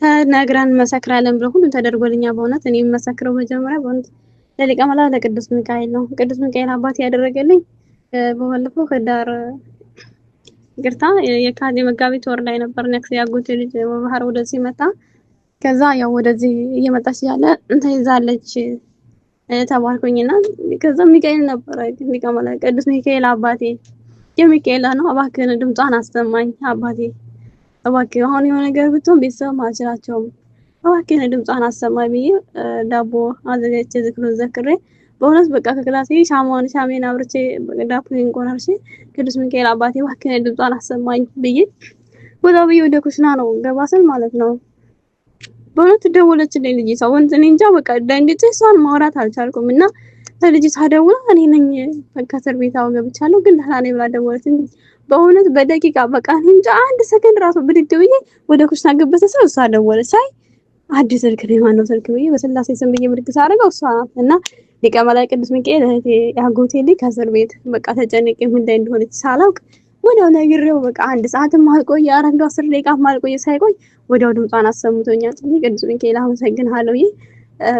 ተነግረን መሰክራለን ብሎ ሁሉም ተደርጎልኛ። በእውነት እኔ መሰክረው መጀመሪያ በእውነት ለሊቀ መላእክት ለቅዱስ ሚካኤል ነው። ቅዱስ ሚካኤል አባቴ ያደረገልኝ በባለፈው ህዳር ግርታ የካቲት መጋቢት ወር ላይ ነበር ነክስ ያጎቴ ልጅ በባህር ወደዚህ መጣ። ከዛ ያው ወደዚህ እየመጣች ያለ ተይዛለች ተባልኩኝና ከዛ ሚካኤል ነበር ሊቀ መላእክት ቅዱስ ሚካኤል አባቴ የሚካኤል ነው እባክህን ድምጿን አሰማኝ አባቴ እባክህ አሁን የሆነ ነገር ብትሆን ቤተሰብ ማልችላቸውም እባክህን ድምጿን አሰማኝ ብዬ ዳቦ አዘጋጅቼ ዝክሩን ዘክሬ በእውነት በቃ ከክላሴ ሻሜን አብርቼ ዳቦዬን ቆራርሼ ቅዱስ ሚካኤል አባቴ እባክህን ድምጿን አሰማኝ ብዬ ወጣው ብዬ ወደ ኩሽና ነው ገባ ስል ማለት ነው በእውነት ደወለችልኝ ልጅቷ። እኔ እንጃ በቃ ደንግጬ እሷን ማውራት አልቻልኩም እና ልጅቷ ደውላ እኔ ነኝ ከእስር ቤት ገብቻለሁ ግን ደህና ነኝ ብላ ደወለችልኝ። በእውነት በደቂቃ በቃ እኔ እንጃ አንድ ሰከንድ ራሱ ብድግ ብዬ ወደ ኩሽና ገበተ ሰው እሷ ደወለች። ሳይ አዲስ ስልክ ነው ማነው ስልክ ብዬ በስላሴ ስም ብዬ ብድግ ሳደርገው እሷ ናት እና ሊቀ መላእክት ቅዱስ ሚካኤል እህቴ ያጎቴ ልጅ ከእስር ቤት በቃ ተጨንቄ ምን ላይ እንደሆነች ሳላውቅ ወዲያው ነግሬው በቃ አንድ ሰዓትም አልቆየ አረንዶ 10 ደቂቃም አልቆየ ሳይቆይ ወዲያው ድምጿን አሰምቶኛል። ቅዱስ ሚካኤል አመሰግናለሁ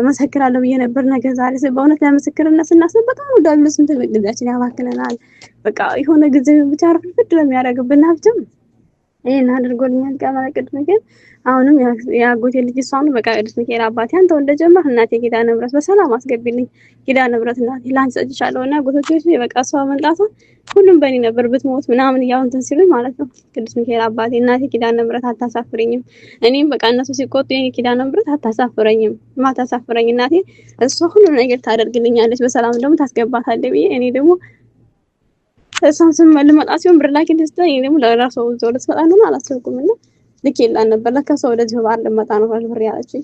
መሰክራለሁ ብዬ ነበር። ነገር ዛሬ በእውነት ለምስክርነት ስናስብ በጣም ዳብሎ ስንት ጊዜያችን ያባክነናል። በቃ የሆነ ጊዜ ብቻ አርፍድ ለሚያደርግብን ሀብትም ይሄን አድርጎልኛል ሊቀ መላእክት ቅዱስ ሚካኤል። አሁንም ያጎቴ ልጅ እሷን በቃ ቅዱስ ሚካኤል አባቴ አንተው እንደጀመር እናቴ ኪዳነ ምሕረት በሰላም አስገቢልኝ ኪዳነ ምሕረት እናቴ ላንቺ ሰጥቻለሁና ጎቶቼ በቃ እሷ መምጣቷ ሁሉም በእኔ ነበር ብትሞት ምናምን ያው እንትን ሲሉኝ ማለት ነው። ቅዱስ ሚካኤል አባቴ እናቴ ኪዳነ ምሕረት አታሳፍረኝም፣ እኔም በቃ እነሱ ሲቆጡ የኔ ኪዳነ ምሕረት አታሳፍረኝም፣ ማታሳፍረኝ እናቴ እሷ ሁሉ ነገር ታደርግልኛለች በሰላም ደግሞ ታስገባታለች ብዬ እኔ ደግሞ እሷን ልመጣ ሲሆን ብር ላኪልኝ ስትለኝ እኔ ደግሞ ለራሷ ወዘው ልትመጣ ነው አላሰብኩምና ልኬላት ነበር። ለካ ሰው ወደዚህ በዓል ልመጣ ነው ብር ያለችኝ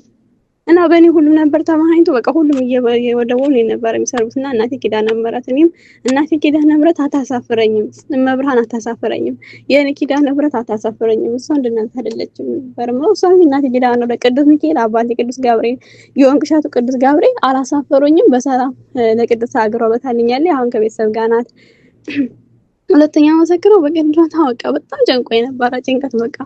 እና በእኔ ሁሉም ነበር ተማሃኝቶ በቃ ሁሉም እየወደወሉ ነበር የሚሰሩትና እናቴ ኪዳነ ምሕረት እኔም እናቴ ኪዳነ ምሕረት አታሳፍረኝም፣ መብርሃን አታሳፍረኝም፣ የኔ ኪዳነ ምሕረት አታሳፍረኝም፣ እሷ እንደናንተ አይደለችም ነበርም ነው እሷ እናቴ ኪዳነ ምሕረት ቅዱስ ሚካኤል አባቴ ቅዱስ ገብርኤል የወንቅሻቱ ቅዱስ ገብርኤል አላሳፈሩኝም። በሰላም ለቅዱስ አግሮበታልኛል። አሁን ከቤተሰብ ጋር ናት። ሁለተኛ መሰክረው በቅዱሳን ታወቀ በጣም ጨንቆኝ ነበር። ጭንቀት በቃ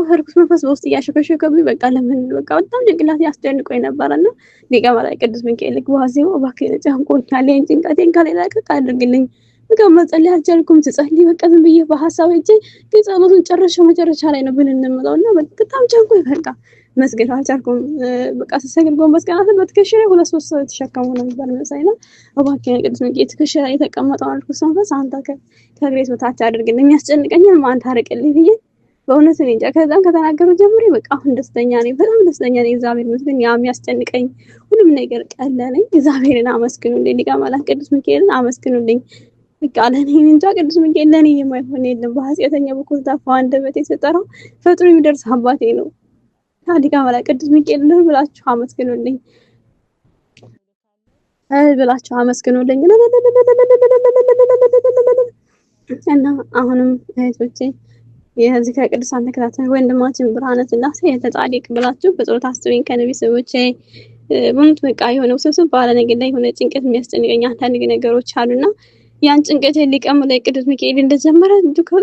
ህርኩስ መንፈስ በውስጥ እያሸከሸከብኝ በቃ ለምን በቃ በጣም ጭንቅላት ያስጨንቆኝ ነበርና ሊቀ መላእክት ቅዱስ ሚካኤል ግዋዜው እባክህ ጨንቆኛል፣ ይሄን ጭንቀቴን ከሌላ ቀቅ አድርግልኝ። በቃ መጸለይ አልቻልኩም። ትጸልይ በቃ ዝም ብዬ በሐሳብ እጄ ግን ጸሎቱን መጨረሻ ላይ ነው ብለን እንምለውና በጣም ጨንቆኝ በቃ መስገድ አልቻልኩም። በቃ ተሰግድ ጎንበስ ቀና በትከሻዬ 2-3 ሰው ተሸከሙ ነበር መሳይና እባክህ ቅዱስ ሚካኤል ትከሻዬ የተቀመጠው አልኩስ መንፈስ አንተ ከእግሬ በታች አድርግልኝ፣ የሚያስጨንቀኝን ማን ታርቅልኝ ብዬ በእውነት እኔ እንጃ። ከዛም ከተናገሩ ጀምሬ በቃ አሁን ደስተኛ ነኝ፣ በጣም ደስተኛ ነኝ። እግዚአብሔር ይመስገን። ያ የሚያስጨንቀኝ ሁሉም ነገር ቀለለኝ። እግዚአብሔርን አመስግኑልኝ፣ ሊቀ መላእክት ቅዱስ ሚካኤልን አመስግኑልኝ። በቃ ለኔ እንጃ ቅዱስ ሚካኤል ለኔ የማይሆን የለም። በኃጢአተኛ በኩል ታፋው አንደበቴ ስጠራው ፈጥኖ የሚደርስ አባቴ ነው። ሊቀ መላእክት ቅዱስ ሚካኤል ብላችሁ አመስግኑልኝ። ብላችሁ አመስግኑልኝ እና አሁንም እህቶቼ የዚህ ከቅዱሳን ተከታታይ ወንድማችን ብርሃነ ስላሴ የተጻድቅ ብላችሁ በጸሎት አስቡኝ ከነቢ ሰዎች ቡንት በቃ የሆነ ውስብስብ ባለ ነገር ላይ የሆነ ጭንቀት የሚያስጨንቀኝ አንዳንድ ነገሮች አሉና ያን ጭንቀት ሊቀም ላይ ቅዱስ ሚካኤል እንደጀመረ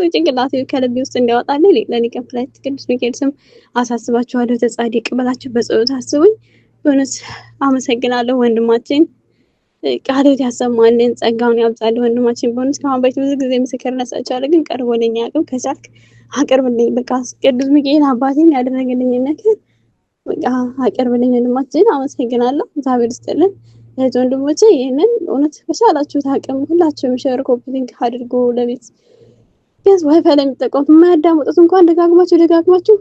ጭንቅላቴ ከልቤ ውስጥ እንዲያወጣልኝ ለሊቀም ላይ ቅዱስ ሚካኤል ስም አሳስባችኋለሁ። ተጻድቅ ብላችሁ በጸሎት አስቡኝ። በእውነት አመሰግናለሁ ወንድማችን ቃልዎት ያሰማልን ጸጋውን ያብዛልን ወንድማችን። በእውነት ከአሁን በፊት ብዙ ጊዜ ምስክርነት ሰጥቻለሁ፣ ግን ቀርቦልኝ አያውቅም። ከቻልክ አቅርብልኝ። በቃ ቅዱስ ሚካኤል አባቴን ያደረገልኝ ነገር በቃ አቅርብልኝ ወንድማችን። አመሰግናለሁ። እግዚአብሔር ይስጥልን። እህት ወንድሞቼ ይሄንን እውነት በቻላችሁት አቅም ሁላችሁም ሼር ኮፒ ሊንክ አድርጉ። ለቤት ቢያንስ ዋይፋይ ላይ የሚጠቀሙት የማያዳምጡት እንኳን ደጋግማችሁ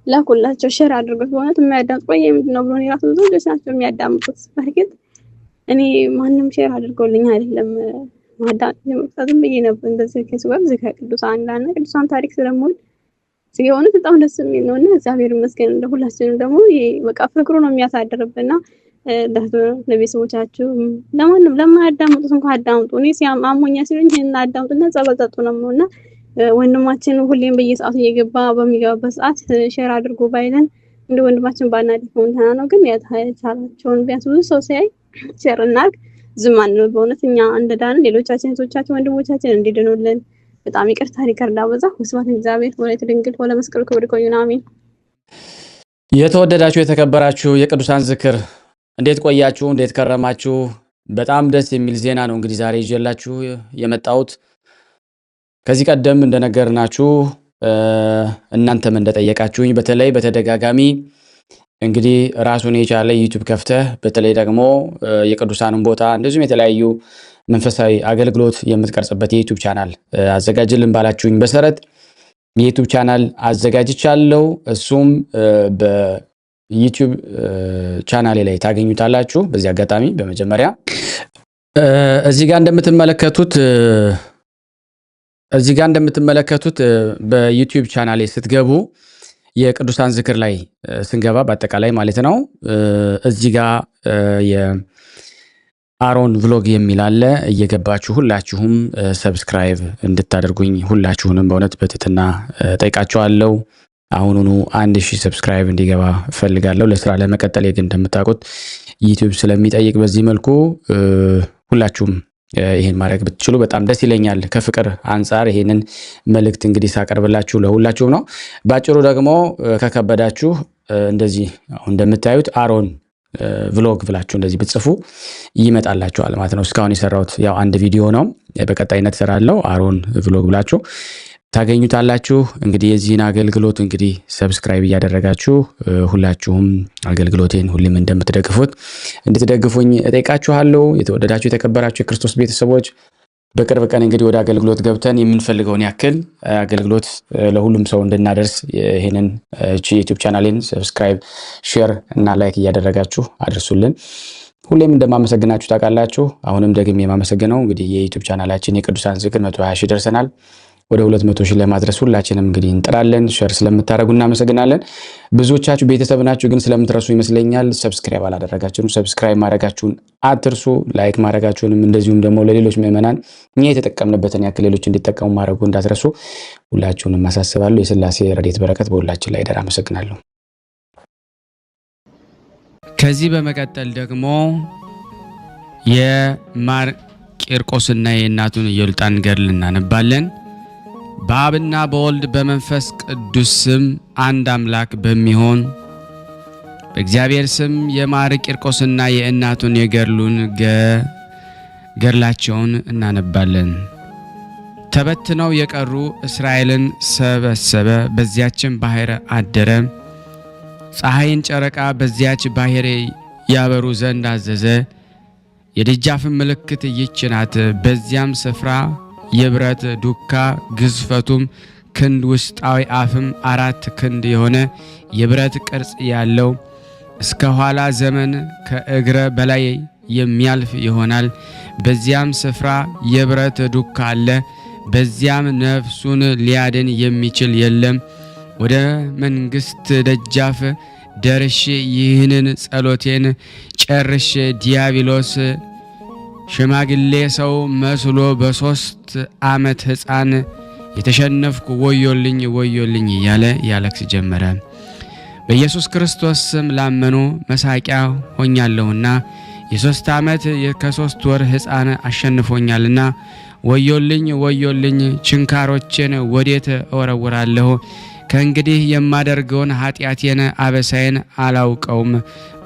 ላኩላቸው፣ ሼር አድርጉት። በእውነት የማያዳምጡ ቆይ ምንድነው ብሎ የራሱ ብዙ ልጆች ናቸው የሚያዳምጡት። በርግጥ እኔ ማንም ሼር አድርገውልኝ አይደለም ማዳመጥ የምፈልገው ብዬ ነበር። እንደዚህ ከስወብ ዝካ ቅዱሳን አንዳና ቅዱሳን ታሪክ ስለሞል ሲሆን በጣም ደስ የሚል ነውና እግዚአብሔር ይመስገን። ለሁላችንም ደግሞ ይሄ በቃ ፍቅሩ ነው የሚያሳድርብና ለቤተሰቦቻችሁ ለማንም ለማያዳምጡት እንኳን አዳምጡ። እኔ ሲያማሞኛ ሲሉኝ ይሄን አዳምጡና ጸበል ጠጡ ነውና ወንድማችን ሁሌም በየሰዓቱ እየገባ በሚገባበት ሰዓት ሼር አድርጎ ባይለን እንደ ወንድማችን ባናደርገው እንትና ነው። ግን ያታቻላቸውን ቢያንስ ብዙ ሰው ሲያይ ሼር እናድርግ። ዝም አንበል። በእውነት እኛ እንደዳን ሌሎቻችን እህቶቻችን ወንድሞቻችን እንዲድኑልን በጣም ይቅርታ ሊከርዳ በዛ ወስባት እግዚአብሔር ወለተ ድንግል ወለመስቀሉ ክብር ይቆዩና አሜን። የተወደዳችሁ የተከበራችሁ የቅዱሳን ዝክር እንዴት ቆያችሁ? እንዴት ከረማችሁ? በጣም ደስ የሚል ዜና ነው እንግዲህ ዛሬ ይዤላችሁ የመጣሁት። ከዚህ ቀደም እንደነገርናችሁ እናንተም እንደጠየቃችሁኝ በተለይ በተደጋጋሚ እንግዲህ ራሱን የቻለ ዩቲዩብ ከፍተህ በተለይ ደግሞ የቅዱሳንን ቦታ እንደዚሁም የተለያዩ መንፈሳዊ አገልግሎት የምትቀርጽበት የዩቲዩብ ቻናል አዘጋጅልን ባላችሁኝ መሰረት የዩቲዩብ ቻናል አዘጋጅቻለሁ። እሱም በዩቲዩብ ቻናሌ ላይ ታገኙታላችሁ። በዚህ አጋጣሚ በመጀመሪያ እዚህ ጋር እንደምትመለከቱት በዩቲዩብ ቻናሌ ስትገቡ የቅዱሳን ዝክር ላይ ስንገባ በአጠቃላይ ማለት ነው እዚህ ጋር የአሮን ቭሎግ የሚል አለ። እየገባችሁ ሁላችሁም ሰብስክራይብ እንድታደርጉኝ ሁላችሁንም በእውነት በትህትና ጠይቃችኋለሁ። አሁኑኑ 1000 ሰብስክራይብ እንዲገባ እፈልጋለሁ። ለስራ ለመቀጠል የግን እንደምታውቁት ዩቲዩብ ስለሚጠይቅ በዚህ መልኩ ሁላችሁም ይሄን ማድረግ ብትችሉ በጣም ደስ ይለኛል። ከፍቅር አንፃር ይሄንን መልእክት እንግዲህ ሳቀርብላችሁ ለሁላችሁም ነው። ባጭሩ ደግሞ ከከበዳችሁ እንደዚህ አሁን እንደምታዩት አሮን ቭሎግ ብላችሁ እንደዚህ ብትጽፉ ይመጣላችኋል ማለት ነው። እስካሁን የሰራሁት ያው አንድ ቪዲዮ ነው። በቀጣይነት እሰራለሁ። አሮን ቭሎግ ብላችሁ ታገኙታላችሁ። እንግዲህ የዚህን አገልግሎት እንግዲህ ሰብስክራይብ እያደረጋችሁ ሁላችሁም አገልግሎቴን ሁሌም እንደምትደግፉት እንድትደግፉኝ እጠይቃችኋለሁ። የተወደዳችሁ የተከበራችሁ የክርስቶስ ቤተሰቦች በቅርብ ቀን እንግዲህ ወደ አገልግሎት ገብተን የምንፈልገውን ያክል አገልግሎት ለሁሉም ሰው እንድናደርስ ይሄንን ዩቲዩብ ቻናሌን ሰብስክራይብ፣ ሼር እና ላይክ እያደረጋችሁ አድርሱልን። ሁሌም እንደማመሰግናችሁ ታውቃላችሁ። አሁንም ደግሜ የማመሰግነው እንግዲህ የዩቲዩብ ቻናላችን የቅዱሳን ዝክር 120 ሺህ ደርሰናል። ወደ 200 ሺህ ለማድረስ ሁላችንም እንግዲህ እንጥራለን። ሼር ስለምታደርጉ እናመሰግናለን። ብዙዎቻችሁ ቤተሰብ ናችሁ፣ ግን ስለምትረሱ ይመስለኛል ሰብስክራይብ አላደረጋችሁም። ሰብስክራይብ ማድረጋችሁን አትርሱ። ላይክ ማድረጋችሁንም እንደዚሁም ደግሞ ለሌሎች ምዕመናን እኛ የተጠቀምንበትን ያክል ሌሎች እንዲጠቀሙ ማድረጉ እንዳትረሱ ሁላችሁንም አሳስባለሁ። የሥላሴ ረድኤት በረከት በሁላችን ላይ ይደር። አመሰግናለሁ። ከዚህ በመቀጠል ደግሞ የማር ቂርቆስና የእናቱን የዮልጣን ገድል እናነባለን። በአብና በወልድ በመንፈስ ቅዱስ ስም አንድ አምላክ በሚሆን በእግዚአብሔር ስም የማር ቂርቆስና የእናቱን የገድሉን ገድላቸውን እናነባለን። ተበትነው የቀሩ እስራኤልን ሰበሰበ፣ በዚያችም ባሕር አደረ። ፀሐይን፣ ጨረቃ በዚያች ባሕር ያበሩ ዘንድ አዘዘ። የደጃፍም ምልክት ይህች ናት። በዚያም ስፍራ የብረት ዱካ ግዝፈቱም ክንድ ውስጣዊ አፍም 4 ክንድ የሆነ የብረት ቅርጽ ያለው እስከ ኋላ ዘመን ከእግረ በላይ የሚያልፍ ይሆናል። በዚያም ስፍራ የብረት ዱካ አለ። በዚያም ነፍሱን ሊያድን የሚችል የለም። ወደ መንግሥት ደጃፍ ደርሼ ይህንን ጸሎቴን ጨርሼ ዲያብሎስ ሽማግሌ ሰው መስሎ በ3 ዓመት ሕፃን የተሸነፍኩ ወዮልኝ ወዮልኝ እያለ ያለቅስ ጀመረ። በኢየሱስ ክርስቶስ ስም ላመኑ መሳቂያ ሆኛለሁና የ3 ዓመት ከ3 ወር ሕፃን አሸንፎኛልና ወዮልኝ ወዮልኝ፣ ችንካሮቼን ወዴት እወረውራለሁ? ከእንግዲህ የማደርገውን ኃጢአቴን አበሳዬን አላውቀውም።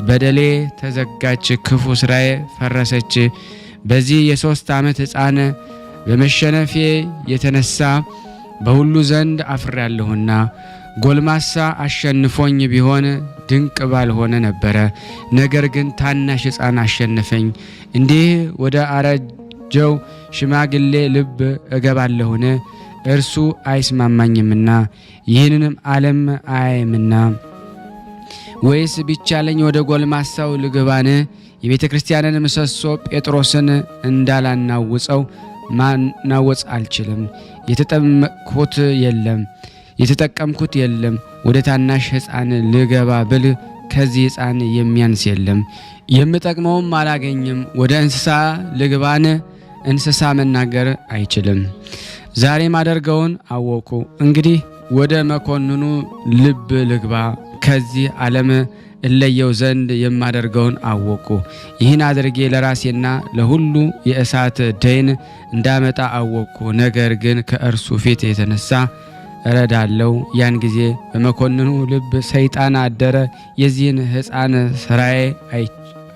በደሌ ተዘጋች፣ ክፉ ስራዬ ፈረሰች። በዚህ የ3 ዓመት ሕፃን በመሸነፌ የተነሳ በሁሉ ዘንድ አፍሬያለሁና ጎልማሳ አሸንፎኝ ቢሆን ድንቅ ባልሆነ ነበረ። ነገር ግን ታናሽ ሕፃን አሸነፈኝ። እንዲህ ወደ አረጀው ሽማግሌ ልብ እገባለሁን? እርሱ አይስማማኝምና ይህንንም ዓለም አያይምና። ወይስ ቢቻለኝ ወደ ጎልማሳው ልግባን? የቤተ ክርስቲያንን ምሰሶ ጴጥሮስን እንዳላናውጸው ማናወጽ አልችልም። የተጠቀምኩት የለም። ወደ ታናሽ ሕፃን ልገባ ብል ከዚህ ሕፃን የሚያንስ የለም፣ የምጠቅመውም አላገኝም። ወደ እንስሳ ልግባን? እንስሳ መናገር አይችልም። ዛሬ ማደርገውን አወቁ። እንግዲህ ወደ መኮንኑ ልብ ልግባ፣ ከዚህ ዓለም እለየው ዘንድ የማደርገውን አወቁ። ይህን አድርጌ ለራሴና ለሁሉ የእሳት ደይን እንዳመጣ አወቁ። ነገር ግን ከእርሱ ፊት የተነሳ እረዳለው። ያን ጊዜ በመኮንኑ ልብ ሰይጣን አደረ። የዚህን ሕፃን ስራዬ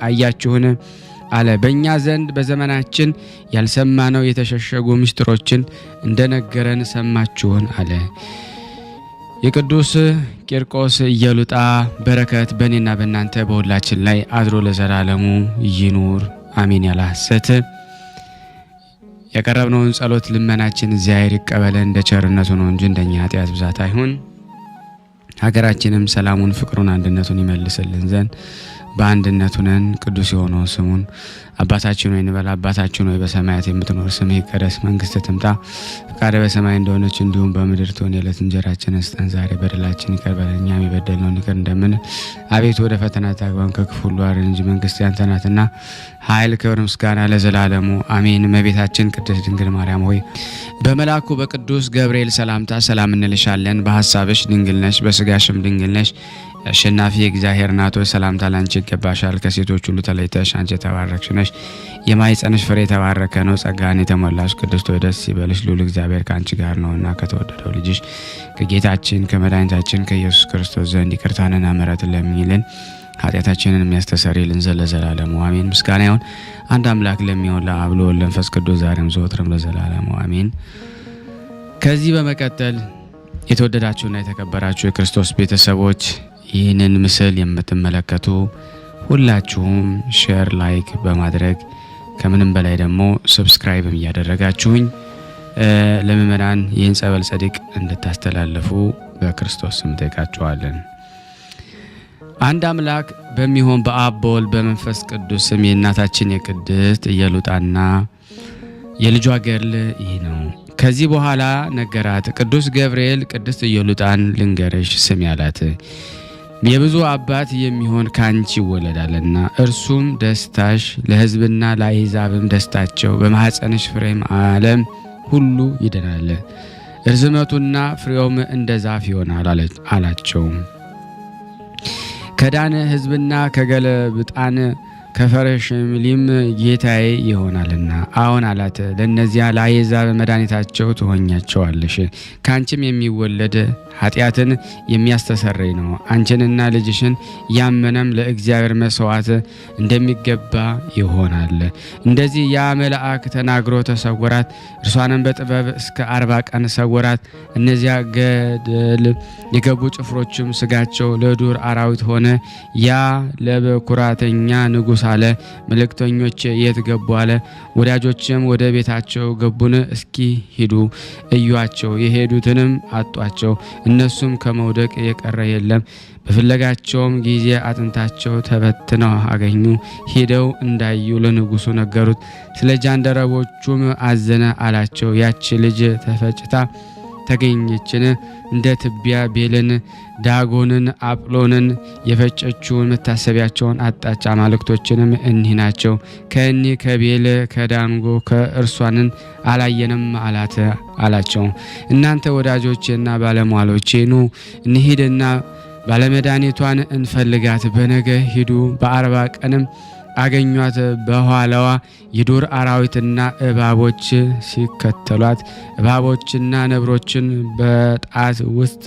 አያችሁን አለ። በእኛ ዘንድ በዘመናችን ያልሰማነው የተሸሸጉ ምስጢሮችን እንደነገረን ሰማችሁን አለ። የቅዱስ ቂርቆስ ኢየሉጣ በረከት በእኔና በእናንተ በሁላችን ላይ አድሮ ለዘላለሙ ይኑር አሜን። ያለ ሐሰት ያቀረብነውን ጸሎት ልመናችን እግዚአብሔር ይቀበለን እንደ ቸርነቱ ነው እንጂ እንደኛ ኃጢአት ብዛት አይሁን። ሀገራችንም ሰላሙን፣ ፍቅሩን፣ አንድነቱን ይመልስልን ዘንድ በአንድነቱ ነን። ቅዱስ የሆነው ስሙን አባታችን ሆይ እንበል። አባታችን ሆይ በሰማያት የምትኖር ስምህ ይቀደስ፣ መንግስትህ ትምጣ፣ ፈቃድህ በሰማይ እንደሆነች እንዲሁም በምድር ትሁን። የዕለት እንጀራችንን ስጠን ዛሬ፣ በደላችንን ይቅር በለን እኛም የበደልነውን ይቅር እንደምንል፣ አቤቱ ወደ ፈተና አታግባን ከክፉ ሁሉ አድነን እንጂ መንግስት ያንተ ናትና ኃይል፣ ክብር፣ ምስጋና ለዘላለሙ አሜን። እመቤታችን ቅድስት ድንግል ማርያም ሆይ በመልአኩ በቅዱስ ገብርኤል ሰላምታ ሰላም እንልሻለን። በሐሳብሽ ድንግል ነሽ፣ በስጋሽም ድንግል ነሽ። አሸናፊ እግዚአብሔር ናቶ ሰላምታ ላንቺ ይገባሻል። ከሴቶች ሁሉ ተለይተሽ አንቺ የተባረክሽ ነሽ፣ የማኅፀንሽ ፍሬ የተባረከ ነው። ጸጋን የተሞላሽ ቅድስት ሆይ ደስ ይበልሽ፣ ልዑል እግዚአብሔር ከአንቺ ጋር ነውና ከተወደደው ልጅሽ ከጌታችን ከመድኃኒታችን ከኢየሱስ ክርስቶስ ዘንድ ይቅርታንና ምሕረትን ለምኝልን ኃጢአታችንን የሚያስተሰርይልን ለዘላለሙ አሜን። ምስጋና ይሁን አንድ አምላክ ለሚሆን ለአብ ለወልድ ለመንፈስ ቅዱስ ዛሬም ዘወትርም ለዘላለሙ አሜን። ከዚህ በመቀጠል የተወደዳችሁና የተከበራችሁ የክርስቶስ ቤተሰቦች ይህንን ምስል የምትመለከቱ ሁላችሁም ሼር፣ ላይክ በማድረግ ከምንም በላይ ደግሞ ሰብስክራይብ እያደረጋችሁኝ ለምእመናን ይህን ጸበል ጸዲቅ እንድታስተላልፉ በክርስቶስ ስም ጠይቃችኋለን። አንድ አምላክ በሚሆን በአብ በወልድ በመንፈስ ቅዱስ ስም የእናታችን የቅድስት ኢየሉጣና የልጇ ገድል ይህ ነው። ከዚህ በኋላ ነገራት። ቅዱስ ገብርኤል ቅድስት ኢየሉጣን ልንገርሽ ስሚ አላት። የብዙ አባት የሚሆን ካንቺ ይወለዳልና እርሱም ደስታሽ ለሕዝብና ለአሕዛብም ደስታቸው፣ በማኅፀንሽ ፍሬም ዓለም ሁሉ ይድናል። ርዝመቱና ፍሬውም እንደ ዛፍ ይሆናል አላቸው። ከዳን ሕዝብና ከገለብጣን ከፈረሽምሊም ጌታዬ ይሆናልና አሁን አላት። ለእነዚያ ለአሕዛብ መድኃኒታቸው ትሆኛቸዋለሽ። ከአንቺም የሚወለድ ኃጢአትን የሚያስተሰርይ ነው። አንቺንና ልጅሽን ያመነም ለእግዚአብሔር መስዋዕት እንደሚገባ ይሆናል። እንደዚህ ያ መልአክ ተናግሮ ተሰወራት። እርሷንም በጥበብ እስከ 40 ቀን ሰወራት። እነዚያ ገደል የገቡ ጭፍሮችም ስጋቸው ለዱር አራዊት ሆነ። ያ ለበኩራተኛ ንጉሥ አለ። መልእክተኞች የት ገቡ አለ። ወዳጆችም ወደ ቤታቸው ገቡን። እስኪ ሂዱ እዩአቸው። የሄዱትንም አጧቸው። እነሱም ከመውደቅ የቀረ የለም። በፍለጋቸውም ጊዜ አጥንታቸው ተበትነው አገኙ። ሄደው እንዳዩ ለንጉሱ ነገሩት። ስለ ጃንደረቦቹም አዘነ አላቸው። ያች ልጅ ተፈጭታ ተገኘችን? እንደ ትቢያ ቤልን፣ ዳጎንን፣ አጵሎንን የፈጨችውን መታሰቢያቸውን አጣች። አማልክቶችንም እኒህ ናቸው። ከእኒህ ከቤል ከዳንጎ ከእርሷንን አላየንም አላቸው። እናንተ ወዳጆቼና ባለሟሎቼ ኑ እንሂድና ባለመድኃኒቷን እንፈልጋት። በነገ ሂዱ፣ በ40 ቀንም አገኟት። በኋላዋ የዱር አራዊትና እባቦች ሲከተሏት፣ እባቦችና ነብሮችን በጣት ውስጥ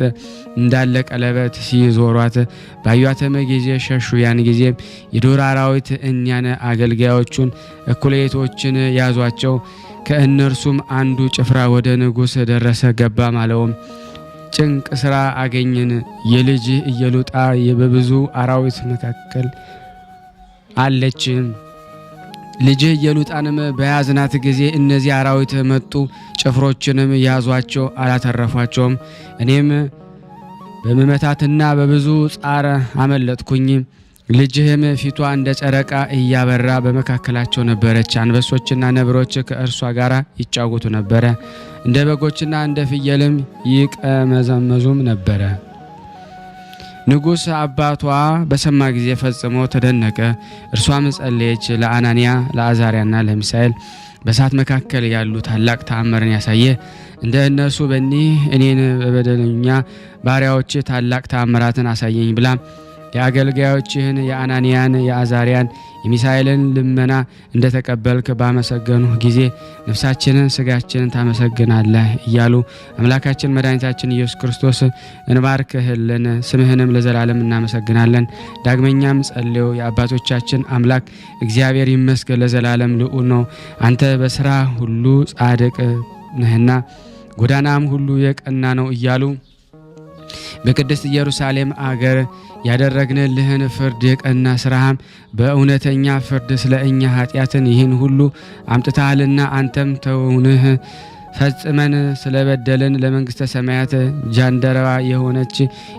እንዳለ ቀለበት ሲዞሯት ባዩአትም ጊዜ ሸሹ። ያን ጊዜ የዱር አራዊት እኛን አገልጋዮቹን እኩሌቶችን ያዟቸው። ከእነርሱም አንዱ ጭፍራ ወደ ንጉሥ ደረሰ። ገባም አለውም፣ ጭንቅ ስራ አገኘን። የልጅ ኢየሉጣ በብዙ አራዊት መካከል አለች። ልጅህ ኢየሉጣንም በያዝናት ጊዜ እነዚህ አራዊት መጡ፣ ጭፍሮችንም ያዟቸው፣ አላተረፏቸውም። እኔም በመመታትና በብዙ ጻር አመለጥኩኝ። ልጅህም ፊቷ እንደ ጨረቃ እያበራ በመካከላቸው ነበረች። አንበሶችና ነብሮች ከእርሷ ጋር ይጫወቱ ነበረ፣ እንደ በጎችና እንደ ፍየልም ይቀመዘመዙም ነበረ። ንጉሥ አባቷ በሰማ ጊዜ ፈጽሞ ተደነቀ። እርሷም ጸለየች። ለአናንያ ለአዛርያና ለሚሳኤል በእሳት መካከል ያሉ ታላቅ ተአምርን ያሳየ እንደ እነሱ በእኒህ እኔን በበደለኛ ባሪያዎች ታላቅ ተአምራትን አሳየኝ ብላ የአገልጋዮችህን የአናንያን የአዛርያን የሚሳኤልን ልመና እንደተቀበልክ ባመሰገኑ ጊዜ ነፍሳችንን ስጋችንን ታመሰግናለህ እያሉ አምላካችን መድኃኒታችን ኢየሱስ ክርስቶስ እንባርክህልን፣ ስምህንም ለዘላለም እናመሰግናለን። ዳግመኛም ጸልዩ። የአባቶቻችን አምላክ እግዚአብሔር ይመስገን ለዘላለም ልዑል ነው። አንተ በስራ ሁሉ ጻድቅ ነህና ጎዳናም ሁሉ የቀና ነው እያሉ በቅድስት ኢየሩሳሌም አገር ያደረግንልህን ፍርድ የቀና ስራህም በእውነተኛ ፍርድ ስለ እኛ ኃጢአትን ይህን ሁሉ አምጥተሃልና አንተም ተውንህ ፈጽመን ስለበደልን ለመንግስተ ሰማያት ጃንደረባ የሆነች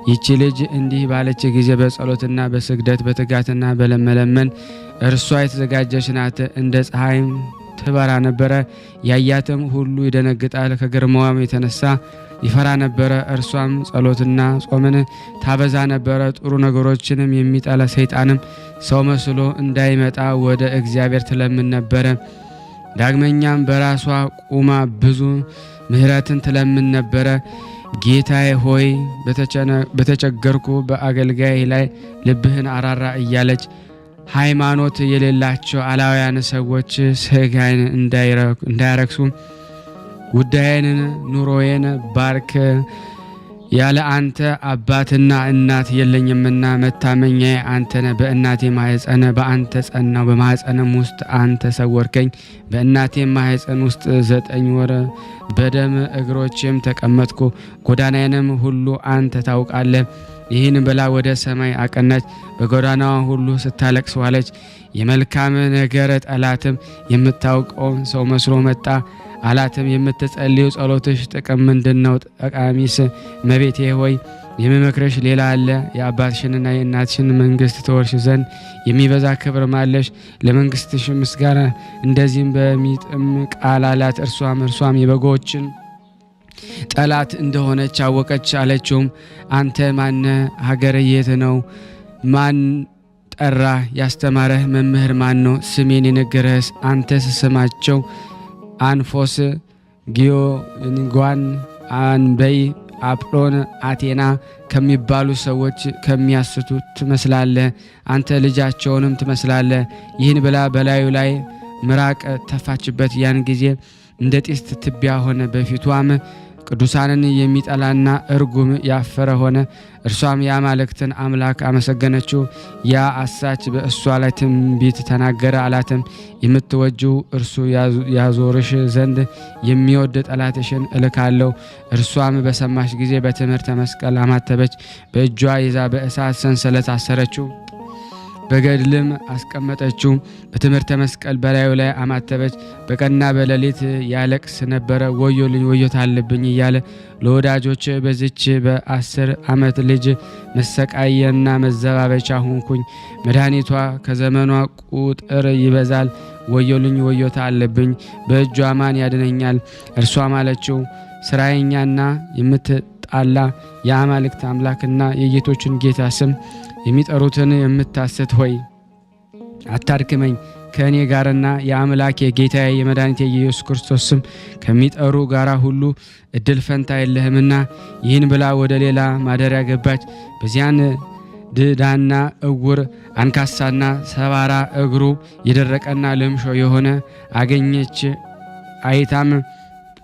ይቺ ልጅ እንዲህ ባለች ጊዜ በጸሎትና በስግደት በትጋትና በመለመን እርሷ የተዘጋጀች ናት። እንደ ፀሐይም ትበራ ነበረ። ያያትም ሁሉ ይደነግጣል፣ ከግርማዋም የተነሳ ይፈራ ነበረ። እርሷም ጸሎትና ጾምን ታበዛ ነበረ። ጥሩ ነገሮችንም የሚጠላ ሰይጣንም ሰው መስሎ እንዳይመጣ ወደ እግዚአብሔር ትለምን ነበረ። ዳግመኛም በራሷ ቁማ ብዙ ምሕረትን ትለምን ነበረ። ጌታዬ ሆይ በተቸገርኩ በአገልጋይ ላይ ልብህን አራራ እያለች ሃይማኖት የሌላቸው አላውያን ሰዎች ስጋዬን እንዳያረክሱ ጉዳዬን ኑሮዬን ባርክ። ያለ አንተ አባትና እናት የለኝምና መታመኛዬ አንተነ። በእናቴ ማህፀን በአንተ ጸናው፣ በማህፀንም ውስጥ አንተ ሰወርከኝ። በእናቴ ማህፀን ውስጥ 9 ወር በደም እግሮቼም ተቀመጥኩ። ጎዳናዬንም ሁሉ አንተ ታውቃለህ። ይህን ብላ ወደ ሰማይ አቀናች። በጎዳናዋ ሁሉ ስታለቅስ ዋለች። የመልካም ነገር ጠላትም የምታውቀው ሰው መስሎ መጣ። አላትም የምትጸልዩ ጸሎትሽ ጥቅም ምንድነው? ጠቃሚስ እመቤቴ ሆይ የምመክረሽ ሌላ አለ። የአባትሽንና የእናትሽን መንግስት ተወርሽ ዘንድ የሚበዛ ክብር ማለሽ። ለመንግስትሽ ምስጋና እንደዚህም በሚጥም ቃል አላት። እርሷም የበጎችን ጠላት እንደሆነች አወቀች። አለችውም አንተ ማነ? ሀገር የት ነው? ማን ጠራ? ያስተማረህ መምህር ማን ነው? ስሜን የነገረህስ አንተስ? ስማቸው አንፎስ፣ ጊዮንጓን፣ አንበይ፣ አጵሎን፣ አቴና ከሚባሉ ሰዎች ከሚያስቱ ትመስላለህ። አንተ ልጃቸውንም ትመስላለህ። ይህን ብላ በላዩ ላይ ምራቅ ተፋችበት። ያን ጊዜ እንደ ጢስ ትቢያ ሆነ። በፊቷም ቅዱሳንን የሚጠላና እርጉም ያፈረ ሆነ። እርሷም የአማልክትን አምላክ አመሰገነችው። ያ አሳች በእሷ ላይ ትንቢት ተናገረ። አላትም የምትወጂው እርሱ ያዞርሽ ዘንድ የሚወድ ጠላትሽን እልካለሁ። እርሷም በሰማሽ ጊዜ በትምህርተ መስቀል አማተበች። በእጇ ይዛ በእሳት ሰንሰለት አሰረችው፣ በገድልም አስቀመጠችው። በትምህርተ መስቀል በላዩ ላይ አማተበች። በቀንና በሌሊት ያለቅስ ነበረ። ወዮልኝ ወዮታ አለብኝ እያለ ለወዳጆች በዚች በ10 ዓመት ልጅ መሰቃየና መዘባበቻ ሆንኩኝ። መድኃኒቷ ከዘመኗ ቁጥር ይበዛል። ወዮልኝ ወዮታ አለብኝ፣ በእጇ ማን ያድነኛል? እርሷም አለችው ስራየኛና የምትጣላ የአማልክት አምላክና የጌቶችን ጌታ ስም የሚጠሩትን የምታስት ሆይ አታድክመኝ። ከእኔ ጋርና የአምላክ የጌታዬ የመድኃኒቴ የኢየሱስ ክርስቶስ ስም ከሚጠሩ ጋራ ሁሉ እድል ፈንታ የለህምና። ይህን ብላ ወደ ሌላ ማደሪያ ገባች። በዚያን ድዳና እውር አንካሳና ሰባራ እግሩ የደረቀና ልምሾ የሆነ አገኘች። አይታም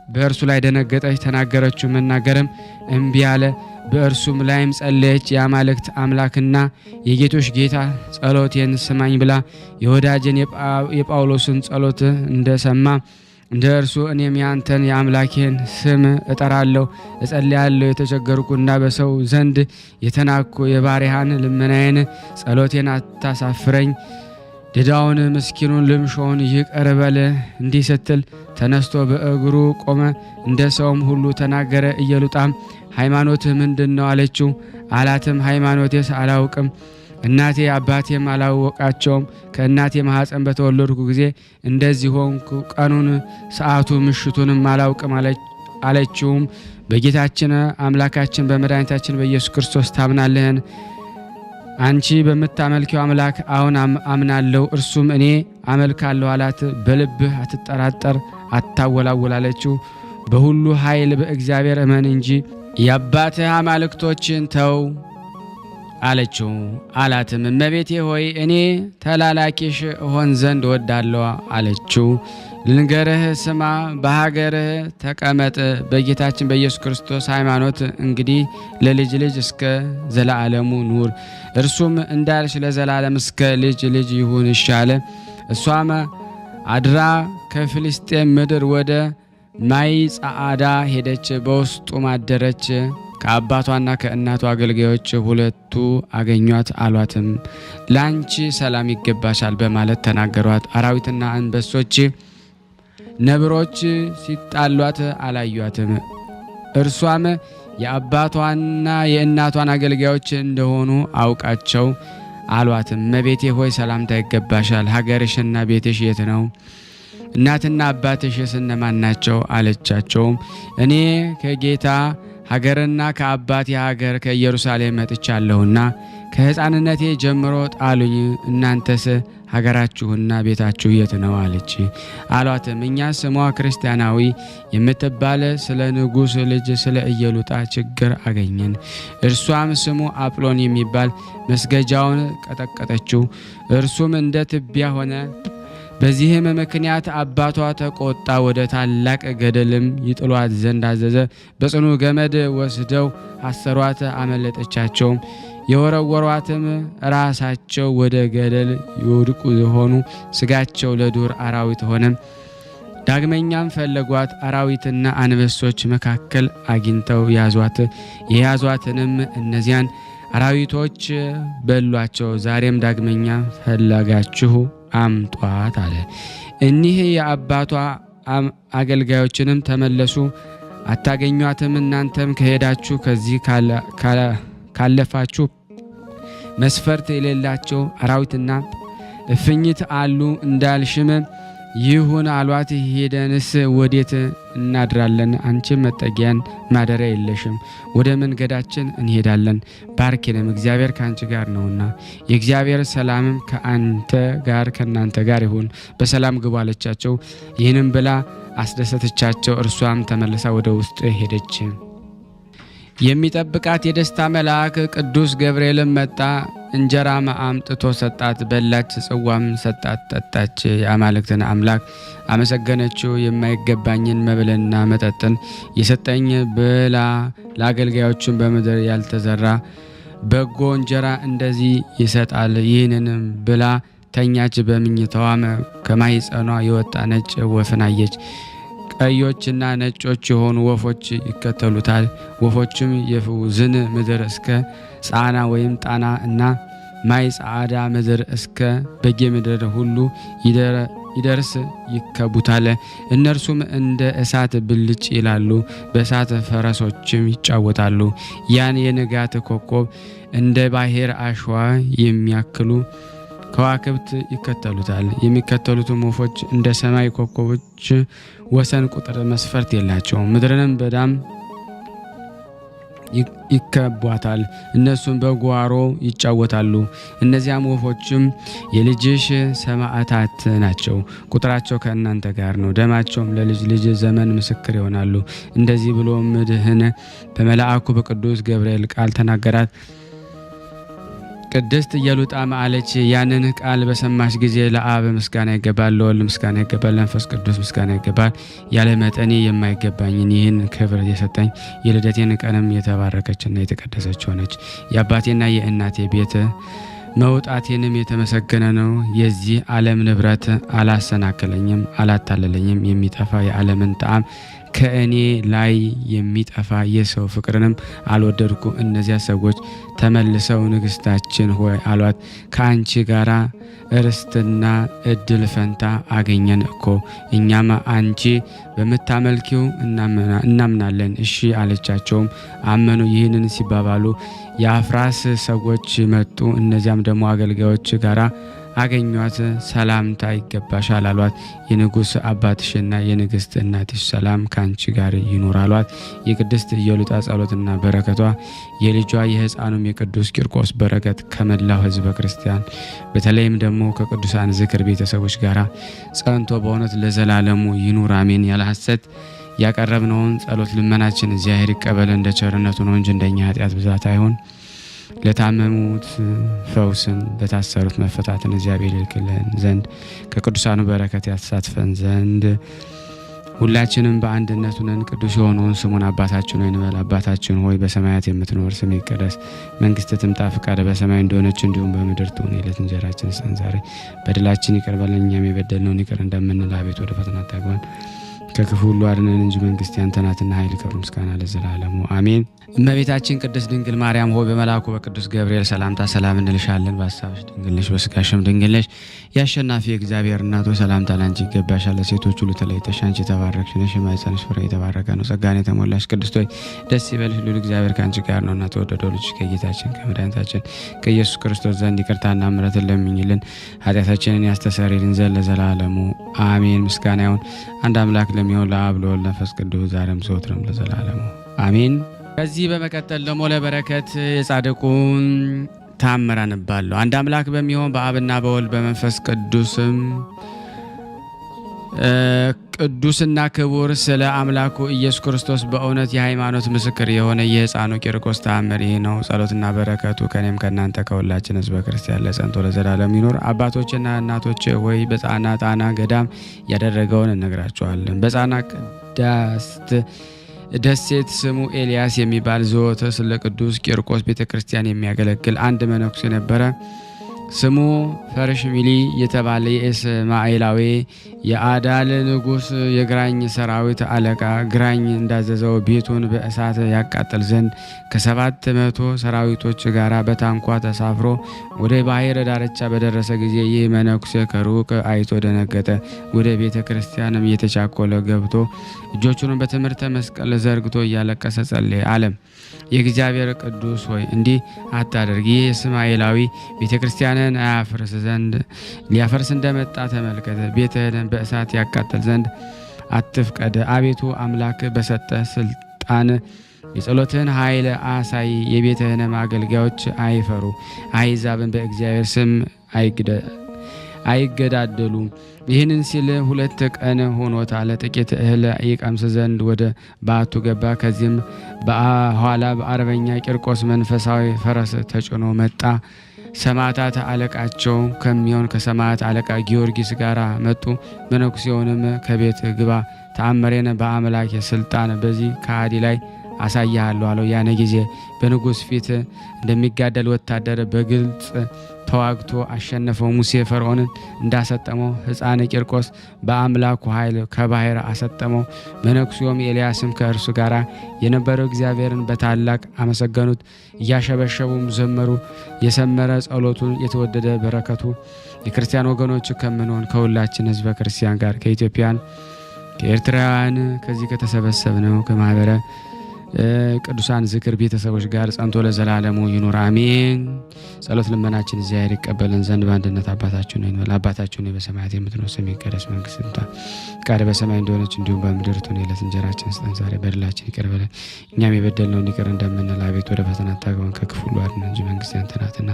በእርሱ ላይ ደነገጠች። ተናገረችው፣ መናገርም እምቢ አለ። በእርሱም ላይም ጸለየች። የአማልክት አምላክና የጌቶች ጌታ ጸሎቴን ስማኝ ብላ የወዳጅን የጳውሎስን ጸሎት እንደሰማ እንደ እርሱ እኔም ያንተን የአምላኬን ስም እጠራለሁ እጸልያለሁ። የተቸገርኩና በሰው ዘንድ የተናኩ የባሪያህን ልመናዬን ጸሎቴን አታሳፍረኝ። ድዳውን ምስኪኑን ልምሾውን ይቅር በል። እንዲህ ስትል ተነስቶ በእግሩ ቆመ። እንደ ሰውም ሁሉ ተናገረ። ኢየሉጣም ሃይማኖትህ ምንድን ነው አለችው። አላትም ሃይማኖቴስ አላውቅም፣ እናቴ አባቴም አላወቃቸውም። ከእናቴ ማኅፀን በተወለድኩ ጊዜ እንደዚህ ሆንኩ። ቀኑን ሰዓቱ ምሽቱንም አላውቅም አለችውም። በጌታችን አምላካችን በመድኃኒታችን በኢየሱስ ክርስቶስ ታምናለህን? አንቺ በምታመልኪው አምላክ አሁን አምናለሁ፣ እርሱም እኔ አመልካለሁ አላት። በልብህ አትጠራጠር፣ አታወላውል አለችው። በሁሉ ኃይል በእግዚአብሔር እመን እንጂ የአባትህ አማልክቶችን ተው አለችው። አላትም እመቤቴ ሆይ እኔ ተላላኪሽ እሆን ዘንድ እወዳለሁ አለችው። ልንገርህ ስማ፣ በሀገርህ ተቀመጥ። በጌታችን በኢየሱስ ክርስቶስ ሃይማኖት እንግዲህ ለልጅ ልጅ እስከ ዘላለሙ ኑር። እርሱም እንዳልሽ ለዘላለም እስከ ልጅ ልጅ ይሁን ይሻለ። እሷም አድራ ከፍልስጤም ምድር ወደ ማይ ጸዓዳ ሄደች፣ በውስጡ ማደረች። ከአባቷና ከእናቷ አገልጋዮች ሁለቱ አገኟት፣ አሏትም ላንቺ ሰላም ይገባሻል በማለት ተናገሯት። አራዊትና አንበሶች ነብሮች ሲጣሏት አላዩአትም። እርሷም የአባቷና የእናቷን አገልጋዮች እንደሆኑ አውቃቸው አሏትም እመቤቴ ሆይ ሰላምታ ይገባሻል። ሀገርሽና ቤትሽ የት ነው? እናትና አባትሽስ እነማን ናቸው? አለቻቸውም እኔ ከጌታ ሀገርና ከአባቴ ሀገር ከኢየሩሳሌም መጥቻለሁና ከሕፃንነቴ ጀምሮ ጣሉኝ። እናንተስ ሀገራችሁና ቤታችሁ የት ነው? አለች። አሏትም እኛ ስሟ ክርስቲያናዊ የምትባል ስለ ንጉሥ ልጅ ስለ ኢየሉጣ ችግር አገኘን። እርሷም ስሙ አጵሎን የሚባል መስገጃውን ቀጠቀጠችው፣ እርሱም እንደ ትቢያ ሆነ። በዚህም ምክንያት አባቷ ተቆጣ። ወደ ታላቅ ገደልም ይጥሏት ዘንድ አዘዘ። በጽኑ ገመድ ወስደው አሰሯት፣ አመለጠቻቸውም። የወረወሯትም ራሳቸው ወደ ገደል ይወድቁ ሆኑ፣ ስጋቸው ለዱር አራዊት ሆነ። ዳግመኛም ፈለጓት፣ አራዊትና አንበሶች መካከል አግኝተው ያዟት። የያዟትንም እነዚያን አራዊቶች በሏቸው። ዛሬም ዳግመኛ ፈለጋችሁ አምጧት አለ። እኒህ የአባቷ አገልጋዮችንም ተመለሱ፣ አታገኟትም። እናንተም ከሄዳችሁ ከዚህ ካለፋችሁ መስፈርት የሌላቸው አራዊትና እፍኝት አሉ እንዳልሽም ይሁን አሏት። ሄደንስ ወዴት እናድራለን? አንቺም መጠጊያን ማደሪያ የለሽም። ወደ መንገዳችን እንሄዳለን። ባርኪንም፣ እግዚአብሔር ከአንቺ ጋር ነውና የእግዚአብሔር ሰላምም ከእናንተ ጋር ይሁን። በሰላም ግቡ አለቻቸው። ይህንም ብላ አስደሰተቻቸው። እርሷም ተመልሳ ወደ ውስጥ ሄደች። የሚጠብቃት የደስታ መልአክ ቅዱስ ገብርኤልም መጣ። እንጀራም አምጥቶ ሰጣት፣ በላች። ጽዋም ሰጣት፣ ጠጣች። የአማልክትን አምላክ አመሰገነችው። የማይገባኝን መብልና መጠጥን የሰጠኝ ብላ ለአገልጋዮቹን በምድር ያልተዘራ በጎ እንጀራ እንደዚህ ይሰጣል። ይህንንም ብላ ተኛች። በምኝታዋም ከማኅፀኗ የወጣ ነጭ ወፍን አየች። ቀዮችና ነጮች የሆኑ ወፎች ይከተሉታል። ወፎችም የፍውዝን ምድር እስከ ጻና ወይም ጣና እና ማይ ጸዓዳ ምድር እስከ በጌ ምድር ሁሉ ይደርስ ይከቡታል። እነርሱም እንደ እሳት ብልጭ ይላሉ፣ በእሳት ፈረሶችም ይጫወታሉ። ያን የንጋት ኮከብ እንደ ባሕር አሸዋ የሚያክሉ ከዋክብት ይከተሉታል። የሚከተሉትም ወፎች እንደ ሰማይ ኮከቦች ወሰን ቁጥር መስፈርት የላቸውም። ምድርንም በዳም ይከቧታል። እነሱም በጓሮ ይጫወታሉ። እነዚያም ወፎችም የልጅሽ ሰማዕታት ናቸው። ቁጥራቸው ከእናንተ ጋር ነው። ደማቸውም ለልጅ ልጅ ዘመን ምስክር ይሆናሉ። እንደዚህ ብሎ ምድህን በመልአኩ በቅዱስ ገብርኤል ቃል ተናገራት። ቅድስት ኢየሉጣም አለች። ያንን ቃል በሰማች ጊዜ ለአብ ምስጋና ይገባል፣ ለወልድ ምስጋና ይገባል፣ ለመንፈስ ቅዱስ ምስጋና ይገባል። ያለ መጠኔ የማይገባኝን ይህን ክብር የሰጠኝ የልደቴን ቀንም የተባረከችና የተቀደሰች ሆነች። የአባቴና የእናቴ ቤት መውጣቴንም የተመሰገነ ነው። የዚህ ዓለም ንብረት አላሰናከለኝም፣ አላታለለኝም። የሚጠፋ የዓለምን ጣዕም ከእኔ ላይ የሚጠፋ የሰው ፍቅርንም አልወደድኩ። እነዚያ ሰዎች ተመልሰው ንግስታችን ሆይ አሏት፣ ከአንቺ ጋራ ርስትና እድል ፈንታ አገኘን እኮ። እኛም አንቺ በምታመልኪው እናምናለን። እሺ አለቻቸውም፣ አመኑ። ይህንን ሲባባሉ የአፍራስ ሰዎች መጡ። እነዚያም ደግሞ አገልጋዮች ጋራ አገኟት። ሰላምታ ይገባሻል አሏት። የንጉሥ አባትሽና የንግሥት እናትሽ ሰላም ካንቺ ጋር ይኑር አሏት። የቅድስት ኢየሉጣ ጸሎትና በረከቷ የልጇ የሕፃኑም የቅዱስ ቂርቆስ በረከት ከመላው ሕዝበ ክርስቲያን በተለይም ደግሞ ከቅዱሳን ዝክር ቤተሰቦች ጋር ጸንቶ በእውነት ለዘላለሙ ይኑር አሜን። ያለ ሐሰት ያቀረብነውን ጸሎት ልመናችን እግዚአብሔር ይቀበል እንደ ቸርነቱ ነው እንጂ እንደኛ ኃጢአት ብዛት አይሆን። ለታመሙት ፈውስን፣ ለታሰሩት መፈታትን እግዚአብሔር ይልክልን ዘንድ ከቅዱሳኑ በረከት ያሳትፈን ዘንድ ሁላችንም በአንድነት ሆነን ቅዱስ የሆነውን ስሙን አባታችን ሆይ እንበል። አባታችን ሆይ በሰማያት የምትኖር ስምህ ይቀደስ፣ መንግስትህ ትምጣ፣ ፈቃድህ በሰማይ እንደሆነች እንዲሁም በምድር ትሁን። የዕለት እንጀራችንን ስጠን ዛሬ፣ በደላችን ይቅር በለን እኛም የበደልነውን ይቅር እንደምንል፣ አቤት ወደ ፈተና አታግባን ከክፉ ሁሉ አድነን እንጂ መንግስት ያንተ ናትና ኃይል፣ ክብር፣ ምስጋና ለዘላለሙ አሜን። እመቤታችን ቅድስት ድንግል ማርያም ሆይ በመልአኩ በቅዱስ ገብርኤል ሰላምታ ሰላም እንልሻለን። በሐሳብሽ ድንግል ነሽ፣ በሥጋሽም ድንግል ነሽ። የአሸናፊ የእግዚአብሔር እናት ሆይ ሰላምታ ላንቺ ይገባሻል። ሴቶች ሁሉ ተለይተሽ አንቺ የተባረክሽ ነሽ፣ የማኅፀንሽ ፍሬ የተባረከ ነው። ጸጋን የተሞላሽ ቅድስት ሆይ ደስ ይበልሽ፣ ልዑል እግዚአብሔር ከአንቺ ጋር ነውና ተወደደው ልጅሽ ከጌታችን ከመድኃኒታችን ከኢየሱስ ክርስቶስ ዘንድ ይቅርታና ምሕረትን ለምኝልን ኃጢአታችንን ያስተሰርይልን ዘንድ ለዘላለሙ አሜን። ምስጋና ይሁን አንድ አምላክ ለሚሆን ለአብ ለወልድ ለመንፈስ ቅዱስ ዛሬም ዘወትርም ለዘላለሙ አሜን። ከዚህ በመቀጠል ደግሞ ለበረከት የጻድቁን ተአምር አነባለሁ። አንድ አምላክ በሚሆን በአብና በወልድ በመንፈስ ቅዱስም ቅዱስና ክቡር ስለ አምላኩ ኢየሱስ ክርስቶስ በእውነት የሃይማኖት ምስክር የሆነ የሕፃኑ ቂርቆስ ተአምር ይህ ነው። ጸሎትና በረከቱ ከኔም ከእናንተ ከሁላችን ሕዝበ ክርስቲያን ለጸንቶ ለዘላለም ይኖር። አባቶችና እናቶች ሆይ በጻና ጣና ገዳም ያደረገውን እነግራቸዋለን። በጻና ቅዳስት ደሴት ስሙ ኤልያስ የሚባል ዘወትር ስለ ቅዱስ ቂርቆስ ቤተክርስቲያን የሚያገለግል አንድ መነኩሴ ነበረ። ስሙ ፈርሽሚሊ የተባለ የእስማኤላዊ የአዳል ንጉሥ የግራኝ ሰራዊት አለቃ ግራኝ እንዳዘዘው ቤቱን በእሳት ያቃጥል ዘንድ ከ700 ሰራዊቶች ጋር በታንኳ ተሳፍሮ ወደ ባህር ዳርቻ በደረሰ ጊዜ ይህ መነኩሴ ከሩቅ አይቶ ደነገጠ። ወደ ቤተ ክርስቲያንም እየተቻኮለ ገብቶ እጆቹን በትምህርተ መስቀል ዘርግቶ እያለቀሰ ጸለየ። አለም የእግዚአብሔር ቅዱስ ሆይ እንዲህ አታደርግ። ይህ እስማኤላዊ ቤተ ክርስቲያንን አያፈርስ ዘንድ ሊያፈርስ እንደመጣ ተመልከተ። ቤትህን በእሳት ያቃጥል ዘንድ አትፍቀድ። አቤቱ አምላክ በሰጠ ስልጣን የጸሎትህን ኃይል አሳይ። የቤትህንም አገልጋዮች አይፈሩ፣ አሕዛብን በእግዚአብሔር ስም አይገዳደሉ። ይህንን ሲል 2 ቀን ሆኖታል። ጥቂት እህል ይቀምስ ዘንድ ወደ በዓቱ ገባ። ከዚህም በኋላ በአርበኛ ቂርቆስ መንፈሳዊ ፈረስ ተጭኖ መጣ። ሰማዕታት አለቃቸው ከሚሆን ከሰማዕት አለቃ ጊዮርጊስ ጋር መጡ። መነኩሴውንም ከቤት ግባ፣ ተአምሬን በአምላክ ስልጣን በዚህ ከሃዲ ላይ አሳያለሁ አለው። ያን ጊዜ በንጉሥ ፊት እንደሚጋደል ወታደር በግልጽ ተዋግቶ አሸነፈው። ሙሴ ፈርዖንን እንዳሰጠመው ሕፃን ቂርቆስ በአምላኩ ኃይል ከባህር አሰጠመው። መነኩሴውም ኤልያስም ከእርሱ ጋር የነበረው እግዚአብሔርን በታላቅ አመሰገኑት፣ እያሸበሸቡም ዘመሩ። የሰመረ ጸሎቱን የተወደደ በረከቱ የክርስቲያን ወገኖች ከምንሆን ከሁላችን ሕዝበ ክርስቲያን ጋር ከኢትዮጵያን ከኤርትራውያን ከዚህ ከተሰበሰብነው ከማህበረ ቅዱሳን ዝክር ቤተሰቦች ጋር ጸንቶ ለዘላለሙ ይኑር አሜን። ጸሎት ልመናችን እግዚአብሔር ይቀበለን ዘንድ በአንድነት አባታችን ሆይ አባታችን ሆይ በሰማያት የምትኖር ስምህ ይቀደስ፣ መንግስትህ ትምጣ፣ ፈቃድህ በሰማይ እንደሆነች እንዲሁም በምድር ትሁን። የዕለት እንጀራችንን ስጠን ዛሬ፣ በደላችንን ይቅር በለን እኛም የበደልነውን ይቅር እንደምንል፣ አቤቱ ወደ ፈተና አታግባን ከክፉ ሁሉ አድነን እንጂ መንግስት ያንተ ናትና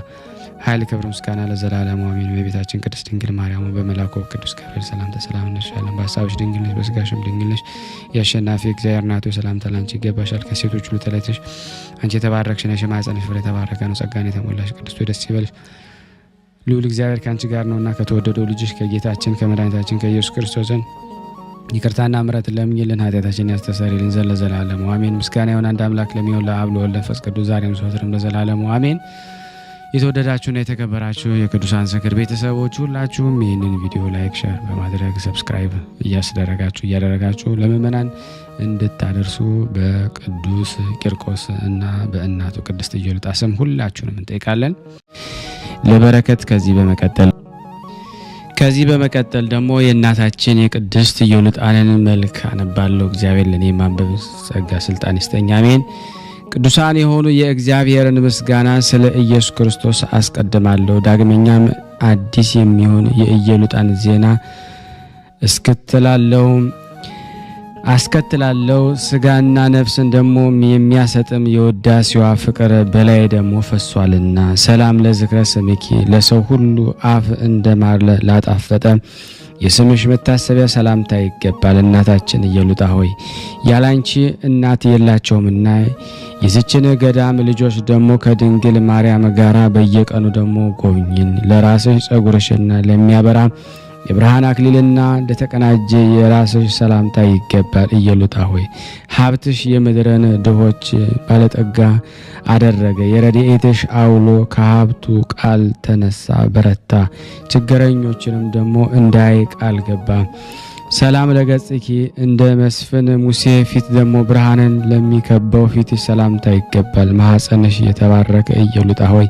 ኃይል፣ ክብር፣ ምስጋና ለዘላለሙ አሜን። በቤታችን ቅድስት ድንግል ማርያም በመልአኩ ቅዱስ ገብርኤል ሰላምታ ሰላም እንልሻለን። በሐሳብሽ ድንግል ነሽ፣ በሥጋሽም ድንግል ነሽ። የአሸናፊ እግዚአብሔር እናቱ ሰላምታ ላንቺ ይገባሻል። ከሴቶች ሁሉ ተለይተሽ አንቺ የተባረክሽ ነሽ፣ የማኅፀንሽ ፍሬ የተባረከ ነው። ጸጋን የተሞላሽ ቅድስት ሆይ ደስ ይበልሽ፣ ልዑል እግዚአብሔር ከአንቺ ጋር ነውና ከተወደደው ልጅሽ ከጌታችን ከመድኃኒታችን ከኢየሱስ ክርስቶስ ዘንድ ይቅርታና ምሕረትን ለምኝልን ኃጢአታችንን ያስተሰርይልን ዘንድ ለዘላለሙ አሜን። ምስጋና ይሁን አንድ አምላክ ለሚሆን ለአብ ለወልድ ለመንፈስ ቅዱስ ዛሬም ዘወትርም ለዘላለሙ አሜን። የተወደዳችሁና የተከበራችሁ የቅዱሳን ዝክር ቤተሰቦች ሁላችሁም ይህንን ቪዲዮ ላይክ፣ ሼር በማድረግ ሰብስክራይብ እያደረጋችሁ ለምእመናን እንድታደርሱ በቅዱስ ቂርቆስ እና በእናቱ ቅድስት ኢዮልጣ ስም ሁላችሁንም እንጠይቃለን። ለበረከት ከዚህ በመቀጠል ደግሞ የእናታችን የቅድስት ኢዮልጣንን መልክ አነባለሁ። እግዚአብሔር ለእኔ ማንበብ ጸጋ ስልጣን ይስጠኝ አሜን። ቅዱሳን የሆኑ የእግዚአብሔርን ምስጋና ስለ ኢየሱስ ክርስቶስ አስቀድማለሁ። ዳግመኛም አዲስ የሚሆን የኢዮልጣን ዜና አስከትላለሁ። ስጋና ነፍስን ደግሞ የሚያሰጥም የውዳሴዋ ፍቅር በላይ ደግሞ ፈሷልና። ሰላም ለዝክረ ስምኪ ለሰው ሁሉ አፍ እንደ ማር ላጣፈጠ የስምሽ መታሰቢያ ሰላምታ ይገባል። እናታችን ኢዮልጣ ሆይ ያላንቺ እናት የላቸውምና የዚችን ገዳም ልጆች ደግሞ ከድንግል ማርያም ጋራ በየቀኑ ደግሞ ጎብኝን። ለራስሽ ጸጉርሽና ለሚያበራ የብርሃን አክሊልና ለተቀናጀ የራስሽ ሰላምታ ይገባል። ኢዮልጣ ሆይ ሀብትሽ የምድርን ድሆች ባለጠጋ አደረገ። የረድኤትሽ አውሎ ከሀብቱ ቃል ተነሳ በረታ። ችግረኞችንም ደግሞ እንዳይ ቃል ገባ። ሰላም ለገጽኪ እንደ መስፍን ሙሴ ፊት ደግሞ ብርሃንን ለሚከበው ፊትሽ ሰላምታ ይገባል። ማኅፀንሽ የተባረከ ኢዮልጣ ሆይ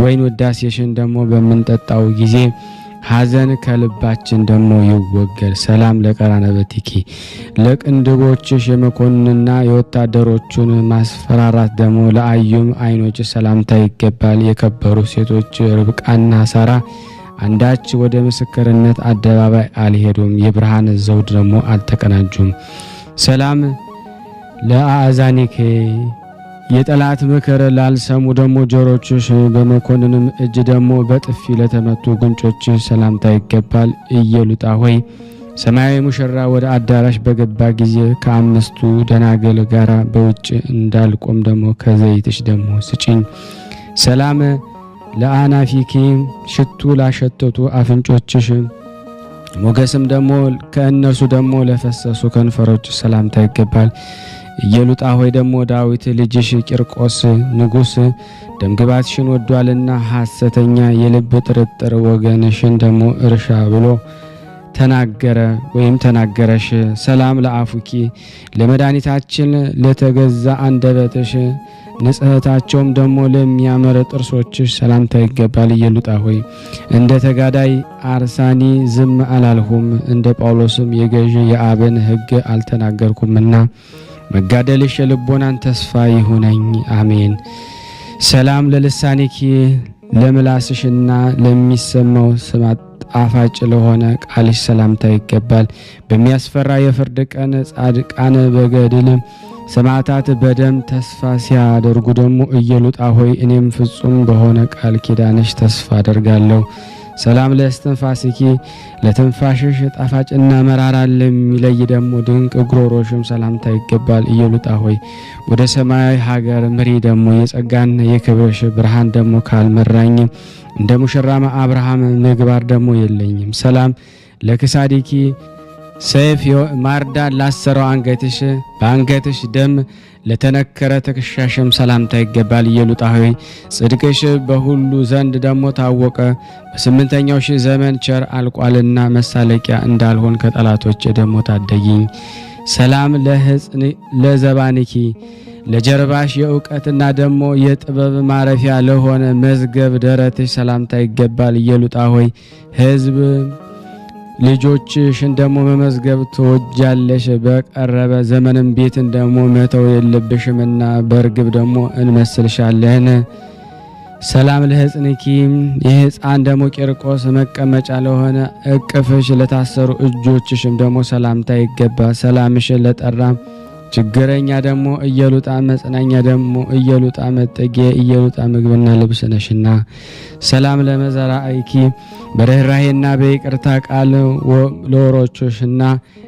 ወይን ውዳሴሽን ደግሞ በምንጠጣው ጊዜ ሐዘን ከልባችን ደግሞ ይወገድ። ሰላም ለቀራነበትኪ ለቅንድቦችሽ የመኮንንና የወታደሮቹን ማስፈራራት ደግሞ ለአዩም ዓይኖች ሰላምታ ይገባል። የከበሩ ሴቶች ርብቃና ሳራ አንዳች ወደ ምስክርነት አደባባይ አልሄዱም፣ የብርሃን ዘውድ ደግሞ አልተቀናጁም። ሰላም ለአእዛኒከ የጠላት ምክር ላልሰሙ ደግሞ ጆሮችሽ፣ በመኮንንም እጅ ደግሞ በጥፊ ለተመቱ ጉንጮች ሰላምታ ይገባል። ኢዮልጣ ሆይ ሰማያዊ ሙሽራ ወደ አዳራሽ በገባ ጊዜ ከአምስቱ ደናገል ጋራ በውጭ እንዳልቆም ደግሞ ከዘይትሽ ደግሞ ስጪኝ። ሰላም ለአናፊኪ ሽቱ ላሸተቱ አፍንጮችሽ፣ ሞገስም ደግሞ ከእነርሱ ደግሞ ለፈሰሱ ከንፈሮች ሰላምታ ይገባል። ኢዮልጣ ሆይ ደግሞ ዳዊት ልጅሽ ቂርቆስ ንጉሥ ደምግባትሽን ወዷልና ሐሰተኛ የልብ ጥርጥር ወገንሽን ደግሞ እርሻ ብሎ ተናገረሽ። ሰላም ለአፉኪ ለመድኃኒታችን ለተገዛ አንደበትሽ፣ ንጽሕታቸውም ደግሞ ለሚያምር ጥርሶችሽ ሰላምታ ይገባል። ኢዮልጣ ሆይ እንደ ተጋዳይ አርሳኒ ዝም አላልሁም፣ እንደ ጳውሎስም የገዥ የአብን ሕግ አልተናገርኩምና መጋደልሽ የልቦናን ተስፋ ይሁነኝ አሜን። ሰላም ለልሳኒኪ ለምላስሽና ለሚሰማው ስም ጣፋጭ ለሆነ ቃልሽ ሰላምታ ይገባል። በሚያስፈራ የፍርድ ቀን ጻድቃን በገድል ሰማዕታት በደም ተስፋ ሲያደርጉ ደግሞ ኢዮልጣ ሆይ እኔም ፍጹም በሆነ ቃል ኪዳንሽ ተስፋ አደርጋለሁ። ሰላም ለእስትንፋስኪ ለትንፋሽሽ ጣፋጭና መራራ ለሚለይ ደግሞ ድንቅ ጉሮሮሽም ሰላምታ ይገባል። ኢዮልጣ ሆይ ወደ ሰማያዊ ሀገር ምሪ ደግሞ የጸጋና የክብርሽ ብርሃን ደግሞ ካልመራኝ እንደ ሙሽራማ አብርሃም ምግባር ደግሞ የለኝም። ሰላም ለክሳዲኪ ሰይፍ ማርዳን ላሰረው አንገትሽ፣ በአንገትሽ ደም ለተነከረ ትከሻሽም ሰላምታ ይገባል። ኢዮልጣ ሆይ ጽድቅሽ በሁሉ ዘንድ ደግሞ ታወቀ። በስምንተኛው ሺህ ዘመን ቸር አልቋልና መሳለቂያ እንዳልሆን ከጠላቶች ደግሞ ታደጊኝ። ሰላም ለዘባንኪ ለጀርባሽ የእውቀትና ደግሞ የጥበብ ማረፊያ ለሆነ መዝገብ ደረትሽ ሰላምታ ይገባል። ኢዮልጣ ሆይ ሕዝብ ልጆችሽን ደግሞ መመዝገብ ትወጃለሽ። በቀረበ ዘመንም ቤትን ደግሞ መተው የለብሽምና በርግብ ደግሞ እንመስልሻለን። ሰላም ለሕፅንኪ የሕፃን ደግሞ ቂርቆስ መቀመጫ ለሆነ እቅፍሽ ለታሰሩ እጆችሽም ደግሞ ሰላምታ ይገባ። ሰላምሽን ለጠራ ችግረኛ ደግሞ እየሉጣ መጽናኛ ደግሞ እየሉጣ መጠጊያ እየሉጣ ምግብና ልብስ ነሽና። ሰላም ለመዘራእኪ በርህራሄና በይቅርታ ቃል ለወሮችሽና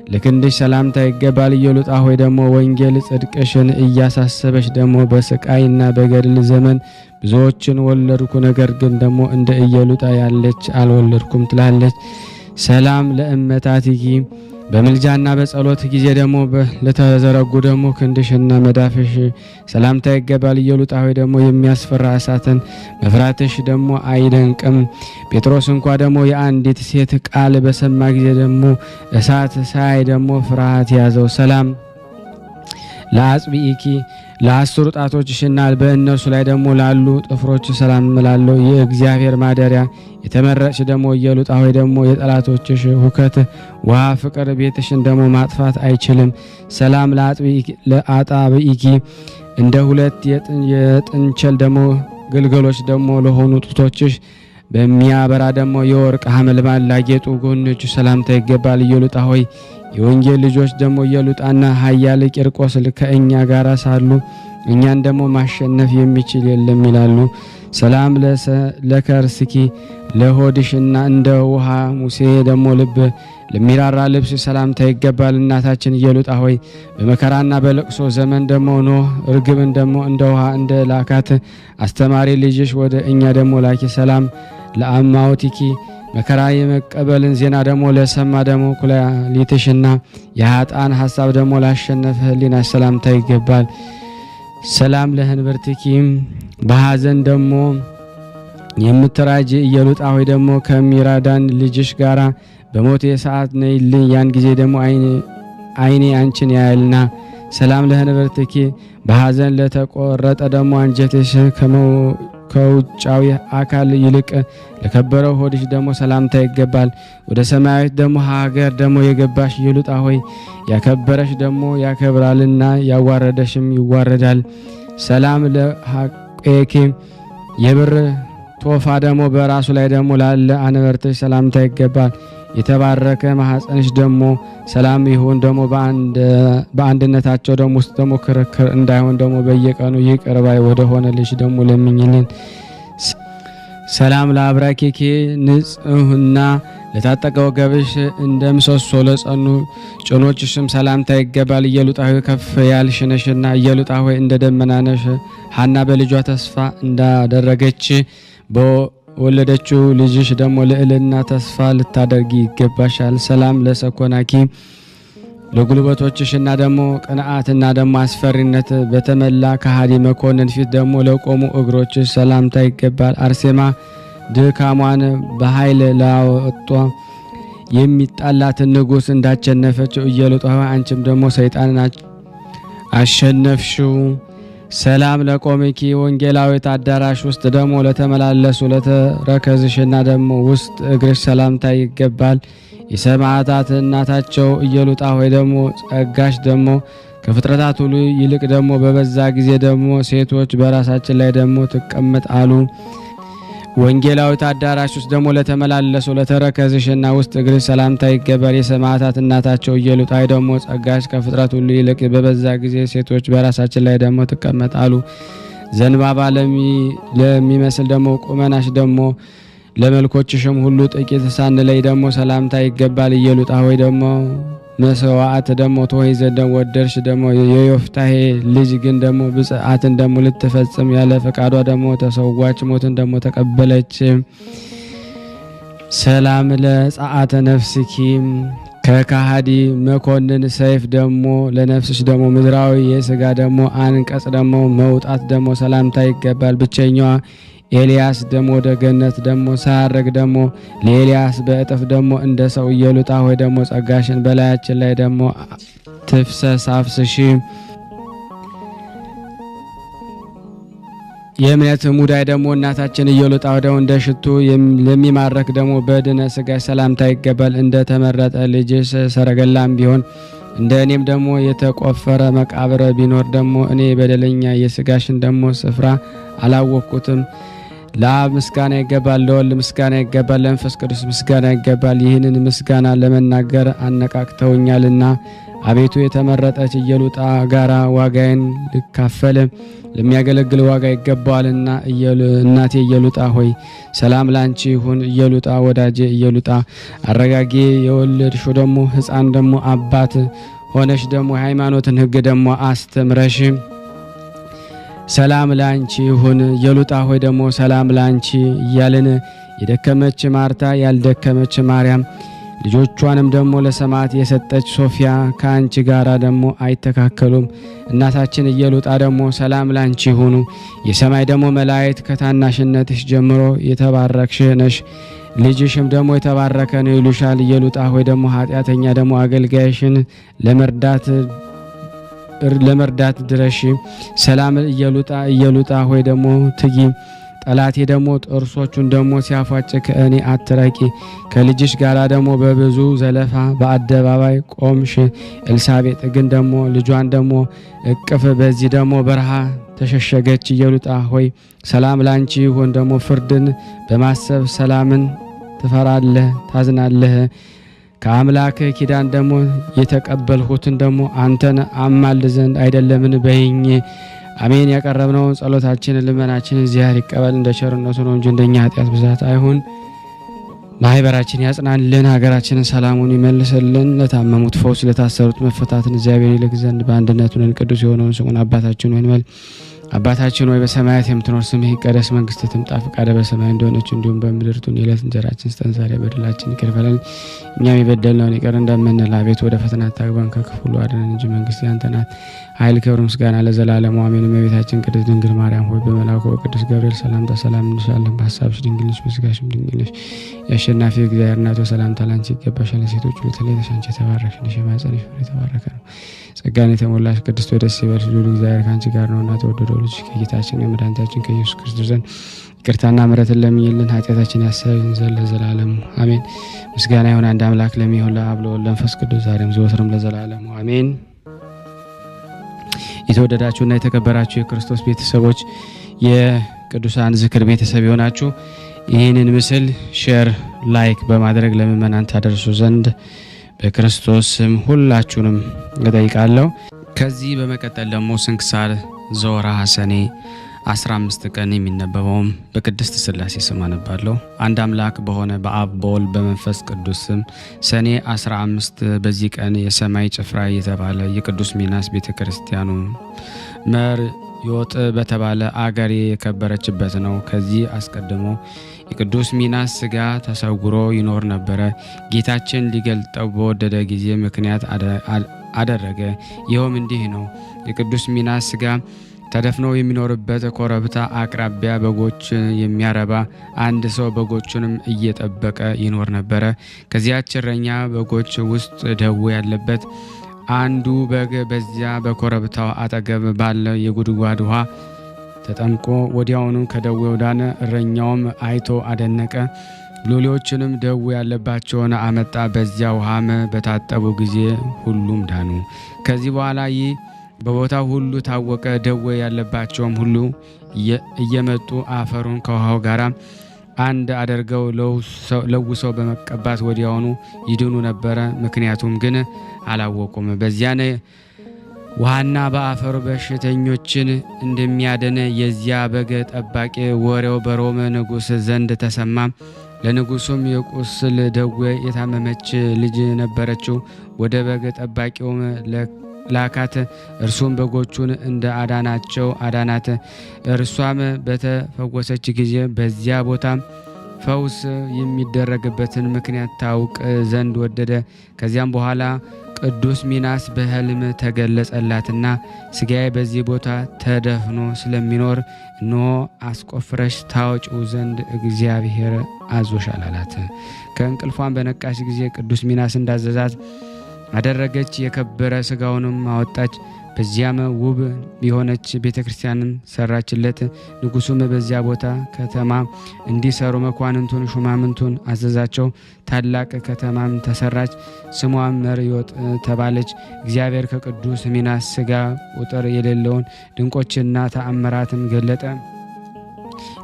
ለክንድሽ ሰላምታ ይገባል። እየሉጣ ሆይ ደግሞ ወንጌል ጽድቅሽን እያሳሰበች ደግሞ በስቃይና በገድል ዘመን ብዙዎችን ወለድኩ፣ ነገር ግን ደግሞ እንደ እየሉጣ ያለች አልወለድኩም ትላለች። ሰላም ለእመታቲኪ በምልጃና በጸሎት ጊዜ ደግሞ ለተዘረጉ ደግሞ ክንድሽና መዳፍሽ ሰላምታ ይገባል። እየሉጣ ሆይ ደግሞ የሚያስፈራ እሳትን መፍራትሽ ደግሞ አይደንቅም። ጴጥሮስ እንኳ ደግሞ የአንዲት ሴት ቃል በሰማ ጊዜ ደግሞ እሳት ሳይ ደግሞ ፍርሃት ያዘው። ሰላም ለአጽብኢኪ ለአስሩ ጣቶችሽና በእነርሱ ላይ ደግሞ ላሉ ጥፍሮች ሰላም እላለሁ። የእግዚአብሔር ማደሪያ የተመረጥሽ ደግሞ እየሉጣ ሆይ ደግሞ የጠላቶችሽ ሁከት ውሃ ፍቅር ቤትሽን ደግሞ ማጥፋት አይችልም። ሰላም ለአጣብኢኪ እንደ ሁለት የጥንቸል ደግሞ ግልገሎች ደግሞ ለሆኑ ጡቶችሽ በሚያበራ ደግሞ የወርቅ ሐመልማል ላጌጡ ጎኖች ሰላምታ ይገባል። እየሉጣ ሆይ የወንጌል ልጆች ደግሞ እየሉጣና ኃያል ቂርቆስ ከእኛ ጋር ሳሉ እኛን ደግሞ ማሸነፍ የሚችል የለም ይላሉ። ሰላም ለከርስኪ ለሆድሽና እንደ ውሃ ሙሴ ደግሞ ልብ ለሚራራ ልብስ ሰላምታ ይገባል። እናታችን እየሉጣ ሆይ በመከራና በለቅሶ ዘመን ደግሞ ኖህ ርግብን ደግሞ እንደ ውሃ እንደ ላካት አስተማሪ ልጅሽ ወደ እኛ ደግሞ ላኪ። ሰላም ለአማውቲኪ መከራ የመቀበልን ዜና ደግሞ ለሰማ ደግሞ ኩላሊትሽና የኃጥአን ሐሳብ ደግሞ ላሸነፈ ሕሊናሽ ሰላምታ ይገባል። ሰላም ለህንብርትኪም በሐዘን ደግሞ የምትራጂ እየሉጣ ሆይ ደግሞ ከሚራዳን ልጅሽ ጋራ በሞት ሰዓት ነይልኝ፣ ያን ጊዜ ደግሞ አይኔ አንቺን ያያልና። ሰላም ለህንብርትኪ በሐዘን ለተቆረጠ ደግሞ አንጀትሽ ከውጫዊ አካል ይልቅ ለከበረው ሆድሽ ደግሞ ሰላምታ ይገባል። ወደ ሰማያዊት ደግሞ ሀገር ደግሞ የገባሽ እየሉጣ ሆይ ያከበረሽ ደግሞ ያከብራልና ያዋረደሽም ይዋረዳል። ሰላም ለሐቄኪ የብር ቶፋ ደግሞ በራሱ ላይ ደግሞ ላለ አንበርትሽ ሰላምታ ይገባል። የተባረከ ማኅፀንሽ ደግሞ ሰላም ይሁን ደግሞ በአንድነታቸው ደግሞ ውስጥ ደግሞ ክርክር እንዳይሆን ደግሞ በየቀኑ ይቅር ባይ ወደ ሆነ ልጅ ደግሞ ለምኝልን። ሰላም ለአብራኬኪ ንጽሕና ለታጠቀ ወገብሽ እንደ ምሰሶ ለጸኑ ጭኖችሽም ሰላምታ ይገባል። እየሉጣ ሆይ ከፍ ያልሽ ነሽና እየሉጣ ሆይ እንደ ደመና ነሽ። ሐና በልጇ ተስፋ እንዳደረገች ወለደችው ልጅሽ ደግሞ ልዕልና ተስፋ ልታደርጊ ይገባሻል። ሰላም ለሰኮናኪ ለጉልበቶችሽና ደግሞ ቅንዓትና ደግሞ አስፈሪነት በተመላ ከሃዲ መኮንን ፊት ደግሞ ለቆሙ እግሮችሽ ሰላምታ ይገባል። አርሴማ ድካሟን በኃይል ላወጧ የሚጣላትን ንጉሥ እንዳሸነፈችው እየሉጣ ሆይ አንቺም ደግሞ ሰይጣንን አሸነፍሽው። ሰላም ለቆምኪ ወንጌላዊት አዳራሽ ውስጥ ደግሞ ለተመላለሱ ለተረከዝሽና ደግሞ ውስጥ እግርሽ ሰላምታ ይገባል። የሰማዕታት እናታቸው እየሉጣ ሆይ ደግሞ ጸጋሽ ደግሞ ከፍጥረታት ሁሉ ይልቅ ደግሞ በበዛ ጊዜ ደግሞ ሴቶች በራሳችን ላይ ደግሞ ትቀመጥ አሉ። ወንጌላዊት አዳራሽ ውስጥ ደግሞ ለተመላለሱ ለተረከዝሽና ውስጥ እግርሽ ሰላምታ ይገባል። የሰማዕታት እናታቸው እየሉጣ ሆይ ደግሞ ጸጋሽ ከፍጥረት ሁሉ ይልቅ በበዛ ጊዜ ሴቶች በራሳችን ላይ ደግሞ ትቀመጥ አሉ። ዘንባባ ለሚመስል ደግሞ ቁመናሽ ደግሞ ለመልኮችሽም ሁሉ ጥቂት ሳንለይ ደግሞ ሰላምታ ይገባል። እየሉጣ ሆይ ደግሞ መስዋዕት ደግሞ ትሆኝ ዘንድ ወደድሽ ደግሞ የዮፍታሔ ልጅ ግን ደግሞ ብጽዓትን ደግሞ ልትፈጽም ያለ ፈቃዷ ደግሞ ተሰዋች፣ ሞትን ደግሞ ተቀበለች። ሰላም ለጸአተ ነፍስኪ ከካሃዲ መኮንን ሰይፍ ደግሞ ለነፍስሽ ደግሞ ምድራዊ የሥጋ ደግሞ አንቀጽ ደግሞ መውጣት ደግሞ ሰላምታ ይገባል። ብቸኛዋ ኤልያስ ደግሞ ወደ ገነት ደግሞ ሳያረግ ደግሞ ለኤልያስ በእጥፍ ደግሞ እንደ ሰው እየሉጣ ሆይ ደግሞ ጸጋሽን በላያችን ላይ ደግሞ ትፍሰስ አፍስሺ። የእምነት ሙዳይ ደግሞ እናታችን ኢየሉጣ ደግሞ እንደ ሽቱ ለሚማረክ ደግሞ በድነ ስጋሽ ሰላምታ ይገባል። እንደ ተመረጠ ልጅሽ ሰረገላም ቢሆን እንደ እኔም ደግሞ የተቆፈረ መቃብር ቢኖር ደግሞ እኔ በደለኛ የስጋሽን ደግሞ ስፍራ አላወቅኩትም። ለአብ ምስጋና ይገባል፣ ለወልድ ምስጋና ይገባል፣ ለመንፈስ ቅዱስ ምስጋና ይገባል። ይህንን ምስጋና ለመናገር አነቃቅተውኛልና አቤቱ የተመረጠች ኢየሉጣ ጋራ ዋጋዬን ልካፈል ለሚያገለግል ዋጋ ይገባዋልና። እናቴ ኢየሉጣ ሆይ ሰላም ላንቺ ይሁን። ኢየሉጣ ወዳጄ ኢየሉጣ አረጋጌ የወለድሽው ደግሞ ሕፃን ደግሞ አባት ሆነሽ ደግሞ የሃይማኖትን ሕግ ደግሞ አስተምረሽ ሰላም ላንቺ ይሁን። ኢየሉጣ ሆይ ደግሞ ሰላም ላንቺ እያልን የደከመች ማርታ ያልደከመች ማርያም ልጆቿንም ደግሞ ለሰማዕት የሰጠች ሶፊያ ከአንቺ ጋራ ደግሞ አይተካከሉም። እናታችን ኢየሉጣ ደግሞ ሰላም ላንቺ ይሁኑ። የሰማይ ደግሞ መላእክት ከታናሽነትሽ ጀምሮ የተባረክሽ ነሽ፣ ልጅሽም ደግሞ የተባረከ ነው ይሉሻል። ኢየሉጣ ሆይ ደግሞ ኃጢአተኛ ደግሞ አገልጋይሽን ለመርዳት ድረሽ። ሰላም ኢየሉጣ ሆይ ደግሞ ትጊ። ጠላቴ ደግሞ ጥርሶቹን ደግሞ ሲያፏጭ ከእኔ አትራቂ። ከልጅሽ ጋራ ደግሞ በብዙ ዘለፋ በአደባባይ ቆምሽ። ኤልሳቤጥ ግን ደግሞ ልጇን ደግሞ እቅፍ በዚህ ደግሞ በረሃ ተሸሸገች። ኢየሉጣ ሆይ ሰላም ላንቺ ይሁን። ደግሞ ፍርድን በማሰብ ሰላምን ትፈራለህ፣ ታዝናለህ። ከአምላክ ኪዳን ደግሞ የተቀበልሁትን ደግሞ አንተን አማልድ ዘንድ አይደለምን በይኝ። አሜን። ያቀረብነውን ጸሎታችንን ልመናችንን እግዚአብሔር ይቀበል እንደ ቸርነቱ ነው እንጂ እንደኛ ኃጢአት ብዛት አይሁን። ማህበራችን ያጽናንልን፣ ሀገራችንን ሰላሙን ይመልስልን። ለታመሙት ፈውስ፣ ለታሰሩት መፈታትን እግዚአብሔር ይልክ ዘንድ በአንድነቱ ነን። ቅዱስ የሆነውን ስሙን አባታችን ሆይ እንበል። አባታችን ሆይ በሰማያት የምትኖር ስምህ ይቀደስ፣ መንግስትህ ትምጣ፣ ፈቃድህ በሰማይ እንደሆነች እንዲሁም በምድር ትሁን። የዕለት እንጀራችንን ስጠን ዛሬ፣ በደላችንን ይቅር በለን እኛም የበደልነውን ይቅር እንደምንል፣ አቤቱ ወደ ፈተና አታግባን ከክፉ ሁሉ አድነን እንጂ መንግስት ያንተ ናት፣ ኃይል፣ ክብር፣ ምስጋና ለዘላለሙ አሜን። እመቤታችን ቅድስት ድንግል ማርያም ሆይ በመልአኩ በቅዱስ ገብርኤል ሰላምታ ሰላም እንልሻለን። በሀሳብሽ ድንግል ነሽ፣ በስጋሽም ድንግል ነሽ። የአሸናፊ እግዚአብሔር እናት ሰላምታ ላንቺ ይገባሻል። ሴቶች ሁሉ ተለይተሽ አንቺ የተባረክሽ ነሽ፣ የማኅፀንሽ ፍሬ የተባረከ ነው። ጸጋን የተሞላሽ ቅድስት ሆይ ደስ ይበልሽ፣ ልዑል እግዚአብሔር ከአንቺ ጋር ነውና ተወደደው ልጅ ከጌታችን የመድኃኒታችን ከኢየሱስ ክርስቶስ ዘንድ ይቅርታና ምሕረትን ለምኝልን ኃጢአታችን ያሰብን ዘንድ ለዘላለሙ አሜን። ምስጋና ይሁን አንድ አምላክ ለሚሆን ለአብ ለወልድ ለመንፈስ ቅዱስ ዛሬም ዘወትርም ለዘላለሙ አሜን። የተወደዳችሁና የተከበራችሁ የክርስቶስ ቤተሰቦች የቅዱሳን ዝክር ቤተሰብ የሆናችሁ ይህንን ምስል ሼር፣ ላይክ በማድረግ ለምእመናን ታደርሱ ዘንድ በክርስቶስ ስም ሁላችሁንም እጠይቃለሁ። ከዚህ በመቀጠል ደግሞ ስንክሳር ዘወርኀ ሰኔ 15 ቀን የሚነበበውም በቅድስት ሥላሴ ስም አነባለሁ። አንድ አምላክ በሆነ በአብ በወልድ በመንፈስ ቅዱስ ስም ሰኔ 15 በዚህ ቀን የሰማይ ጭፍራ የተባለ የቅዱስ ሚናስ ቤተ ክርስቲያኑ መርዮጥ በተባለ አገር የከበረችበት ነው። ከዚህ አስቀድሞ የቅዱስ ሚናስ ሥጋ ተሰውሮ ይኖር ነበረ። ጌታችን ሊገልጠው በወደደ ጊዜ ምክንያት አደረገ። ይኸውም እንዲህ ነው። የቅዱስ ሚናስ ሥጋ ተደፍኖ የሚኖርበት ኮረብታ አቅራቢያ በጎች የሚያረባ አንድ ሰው በጎቹንም እየጠበቀ ይኖር ነበረ። ከዚያች እረኛ በጎች ውስጥ ደዌ ያለበት አንዱ በግ በዚያ በኮረብታው አጠገብ ባለ የጉድጓድ ውሃ ተጠምቆ ወዲያውኑ ከደዌው ዳነ። እረኛውም አይቶ አደነቀ። ሎሌዎችንም ደዌ ያለባቸውን አመጣ። በዚያ ውሃም በታጠቡ ጊዜ ሁሉም ዳኑ። ከዚህ በኋላ ይህ በቦታው ሁሉ ታወቀ። ደዌ ያለባቸውም ሁሉ እየመጡ አፈሩን ከውሃው ጋር አንድ አድርገው ለውሰው በመቀባት ወዲያውኑ ይድኑ ነበረ። ምክንያቱም ግን አላወቁም። በዚያን ውሃና በአፈሩ በሽተኞችን እንደሚያድን የዚያ በግ ጠባቂ ወሬው በሮም ንጉሥ ዘንድ ተሰማ። ለንጉሡም የቁስል ደዌ የታመመች ልጅ ነበረችው። ወደ በግ ጠባቂውም ላካት። እርሱም በጎቹን እንደ አዳናቸው አዳናት። እርሷም በተፈወሰች ጊዜ በዚያ ቦታ ፈውስ የሚደረግበትን ምክንያት ታውቅ ዘንድ ወደደ። ከዚያም በኋላ ቅዱስ ሚናስ በሕልም ተገለጸላትና ሥጋዬ በዚህ ቦታ ተደፍኖ ስለሚኖር እነሆ አስቆፍረሽ ታወጪው ዘንድ እግዚአብሔር አዞሻል አላት። ከእንቅልፏን በነቃች ጊዜ ቅዱስ ሚናስ እንዳዘዛት አደረገች። የከበረ ሥጋውንም አወጣች። በዚያም ውብ የሆነች ቤተክርስቲያንን ሰራችለት። ንጉሱም በዚያ ቦታ ከተማ እንዲሰሩ መኳንንቱን ሹማምንቱን አዘዛቸው። ታላቅ ከተማም ተሰራች፣ ስሟም መርዮጥ ተባለች። እግዚአብሔር ከቅዱስ ሚናስ ሥጋ ቁጥር የሌለውን ድንቆችና ተአምራትን ገለጠ።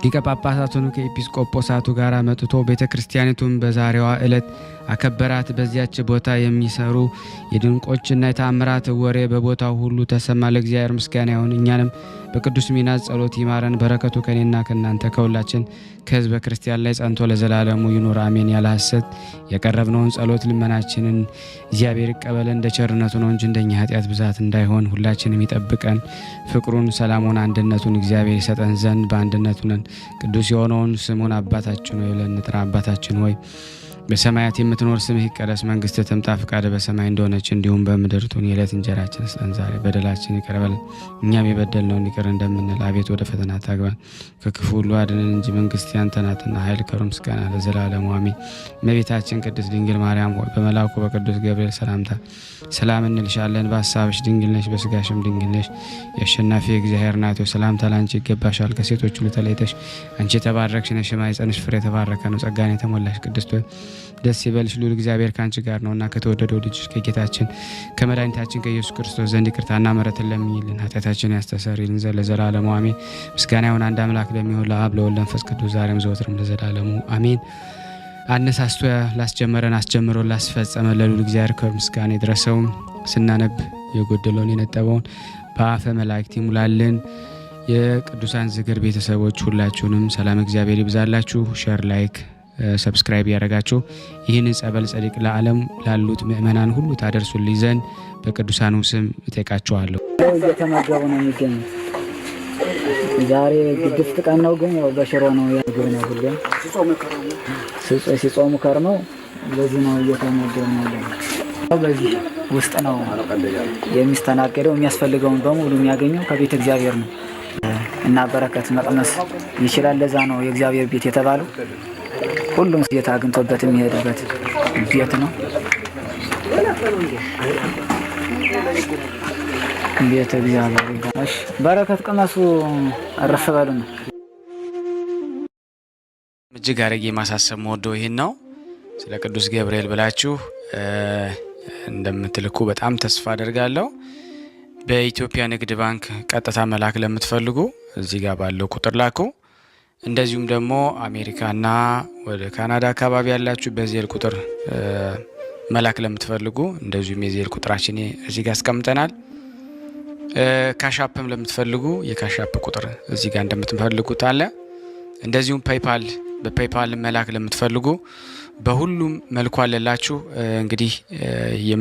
ሊቀ ጳጳሳቱን ከኤጲስቆጶሳቱ ጋር መጥቶ ቤተ ክርስቲያኒቱን በዛሬዋ ዕለት አከበራት። በዚያች ቦታ የሚሰሩ የድንቆችና የተአምራት ወሬ በቦታው ሁሉ ተሰማ። ለእግዚአብሔር ምስጋና ይሁን። እኛንም በቅዱስ ሚናስ ጸሎት ይማረን። በረከቱ ከኔና ከእናንተ ከሁላችን ከሕዝበ ክርስቲያን ላይ ጸንቶ ለዘላለሙ ይኑር አሜን። ያለ ሐሰት የቀረብነውን ጸሎት ልመናችንን እግዚአብሔር ይቀበለን። እንደ ቸርነቱ ነው እንጂ እንደኛ ኃጢአት ብዛት እንዳይሆን ሁላችንም ይጠብቀን። ፍቅሩን፣ ሰላሙን፣ አንድነቱን እግዚአብሔር ይሰጠን ዘንድ በአንድነቱ ነን። ቅዱስ የሆነውን ስሙን አባታችን ሆይ ብለን እንጥራ። አባታችን ሆይ በሰማያት የምትኖር ስምህ ይቀደስ፣ መንግስትህ ትምጣ፣ ፈቃድህ በሰማይ እንደሆነች እንዲሁም በምድር ትሁን። የዕለት እንጀራችንን ስጠን ዛሬ፣ በደላችን ይቅር በለን እኛም የበደልነውን ይቅር እንደምንል፣ አቤት ወደ ፈተና አታግባን ከክፉ ሁሉ አድነን እንጂ መንግስት ያንተ ናትና ኃይል፣ ክብር፣ ምስጋና ለዘላለሙ አሜን። እመቤታችን ቅድስት ድንግል ማርያም ሆይ በመልአኩ በቅዱስ ገብርኤል ሰላምታ ሰላም እንልሻለን። በሀሳብሽ ድንግል ነሽ፣ በስጋሽም ድንግል ነሽ። የአሸናፊ እግዚአብሔር እናት ሆይ ሰላምታ ላንቺ ይገባሻል። ከሴቶች ሁሉ ተለይተሽ አንቺ የተባረክሽ ነሽ፣ የማኅፀንሽ ፍሬ የተባረከ ነው። ጸጋን የተሞላሽ ቅድስት ሆይ ደስ ይበልሽ፣ ልዑል እግዚአብሔር ካንቺ ጋር ነውና ከተወደደው ልጅሽ ከጌታችን ከመድኃኒታችን ከኢየሱስ ክርስቶስ ዘንድ ይቅርታና ምሕረትን ለምኝልን ኃጢአታችንን ያስተሰርይልን ዘንድ ለዘላለሙ አሜን። ምስጋና ይሁን አንድ አምላክ ለሚሆን ለአብ ለወልድ ለመንፈስ ቅዱስ ዛሬም ዘወትርም ለዘላለሙ አሜን። አነሳስቶ ላስጀመረን አስጀምሮ ላስፈጸመ ለልዑል እግዚአብሔር ክብር ምስጋና ይድረሰው። ስናነብ የጎደለውን የነጠበውን በአፈ መላእክት ይሙላልን። የቅዱሳን ዝክር ቤተሰቦች ሁላችሁንም ሰላም እግዚአብሔር ይብዛላችሁ። ሼር፣ ላይክ፣ ሰብስክራይብ ያደረጋችሁ ይህን ጸበል ጸዲቅ ለዓለም ላሉት ምእመናን ሁሉ ታደርሱልኝ ዘንድ በቅዱሳኑ ስም እጠይቃችኋለሁ። እየተመገቡ ነው የሚገኙት። ዛሬ ግድፍት ቀን ነው፣ ግን ያው በሽሮ ነው ያግብ ነው ሁሉ ሲጾሙ ከርመው በዚህ ነው እየተመገቡ ነው። በዚህ ውስጥ ነው የሚስተናገደው። የሚያስፈልገውን በሙሉ የሚያገኘው ከቤተ እግዚአብሔር ነው እና በረከት መቅመስ ይችላል። ለዛ ነው የእግዚአብሔር ቤት የተባለው። ሁሉም ጌታ አግኝቶበት የሚሄድበት ቤት ነው። ቤተ እግዚአብሔር ይባላል። በረከት ቅመሱ፣ እረፍ በሉ ነው። እጅግ አድርጌ ማሳሰብ መወደው ይህን ነው። ስለ ቅዱስ ገብርኤል ብላችሁ እንደምትልኩ በጣም ተስፋ አደርጋለሁ። በኢትዮጵያ ንግድ ባንክ ቀጥታ መላክ ለምትፈልጉ እዚህ ጋር ባለው ቁጥር ላኩ። እንደዚሁም ደግሞ አሜሪካና ወደ ካናዳ አካባቢ ያላችሁ በዜል ቁጥር መላክ ለምትፈልጉ እንደዚሁም የዜል ቁጥራችን እዚህ ጋር አስቀምጠናል። ካሻፕም ለምትፈልጉ የካሻፕ ቁጥር እዚህ ጋር እንደምትፈልጉት አለ። እንደዚሁም ፔይፓል በፔይፓል መላክ ለምትፈልጉ በሁሉም መልኩ አለላችሁ። እንግዲህ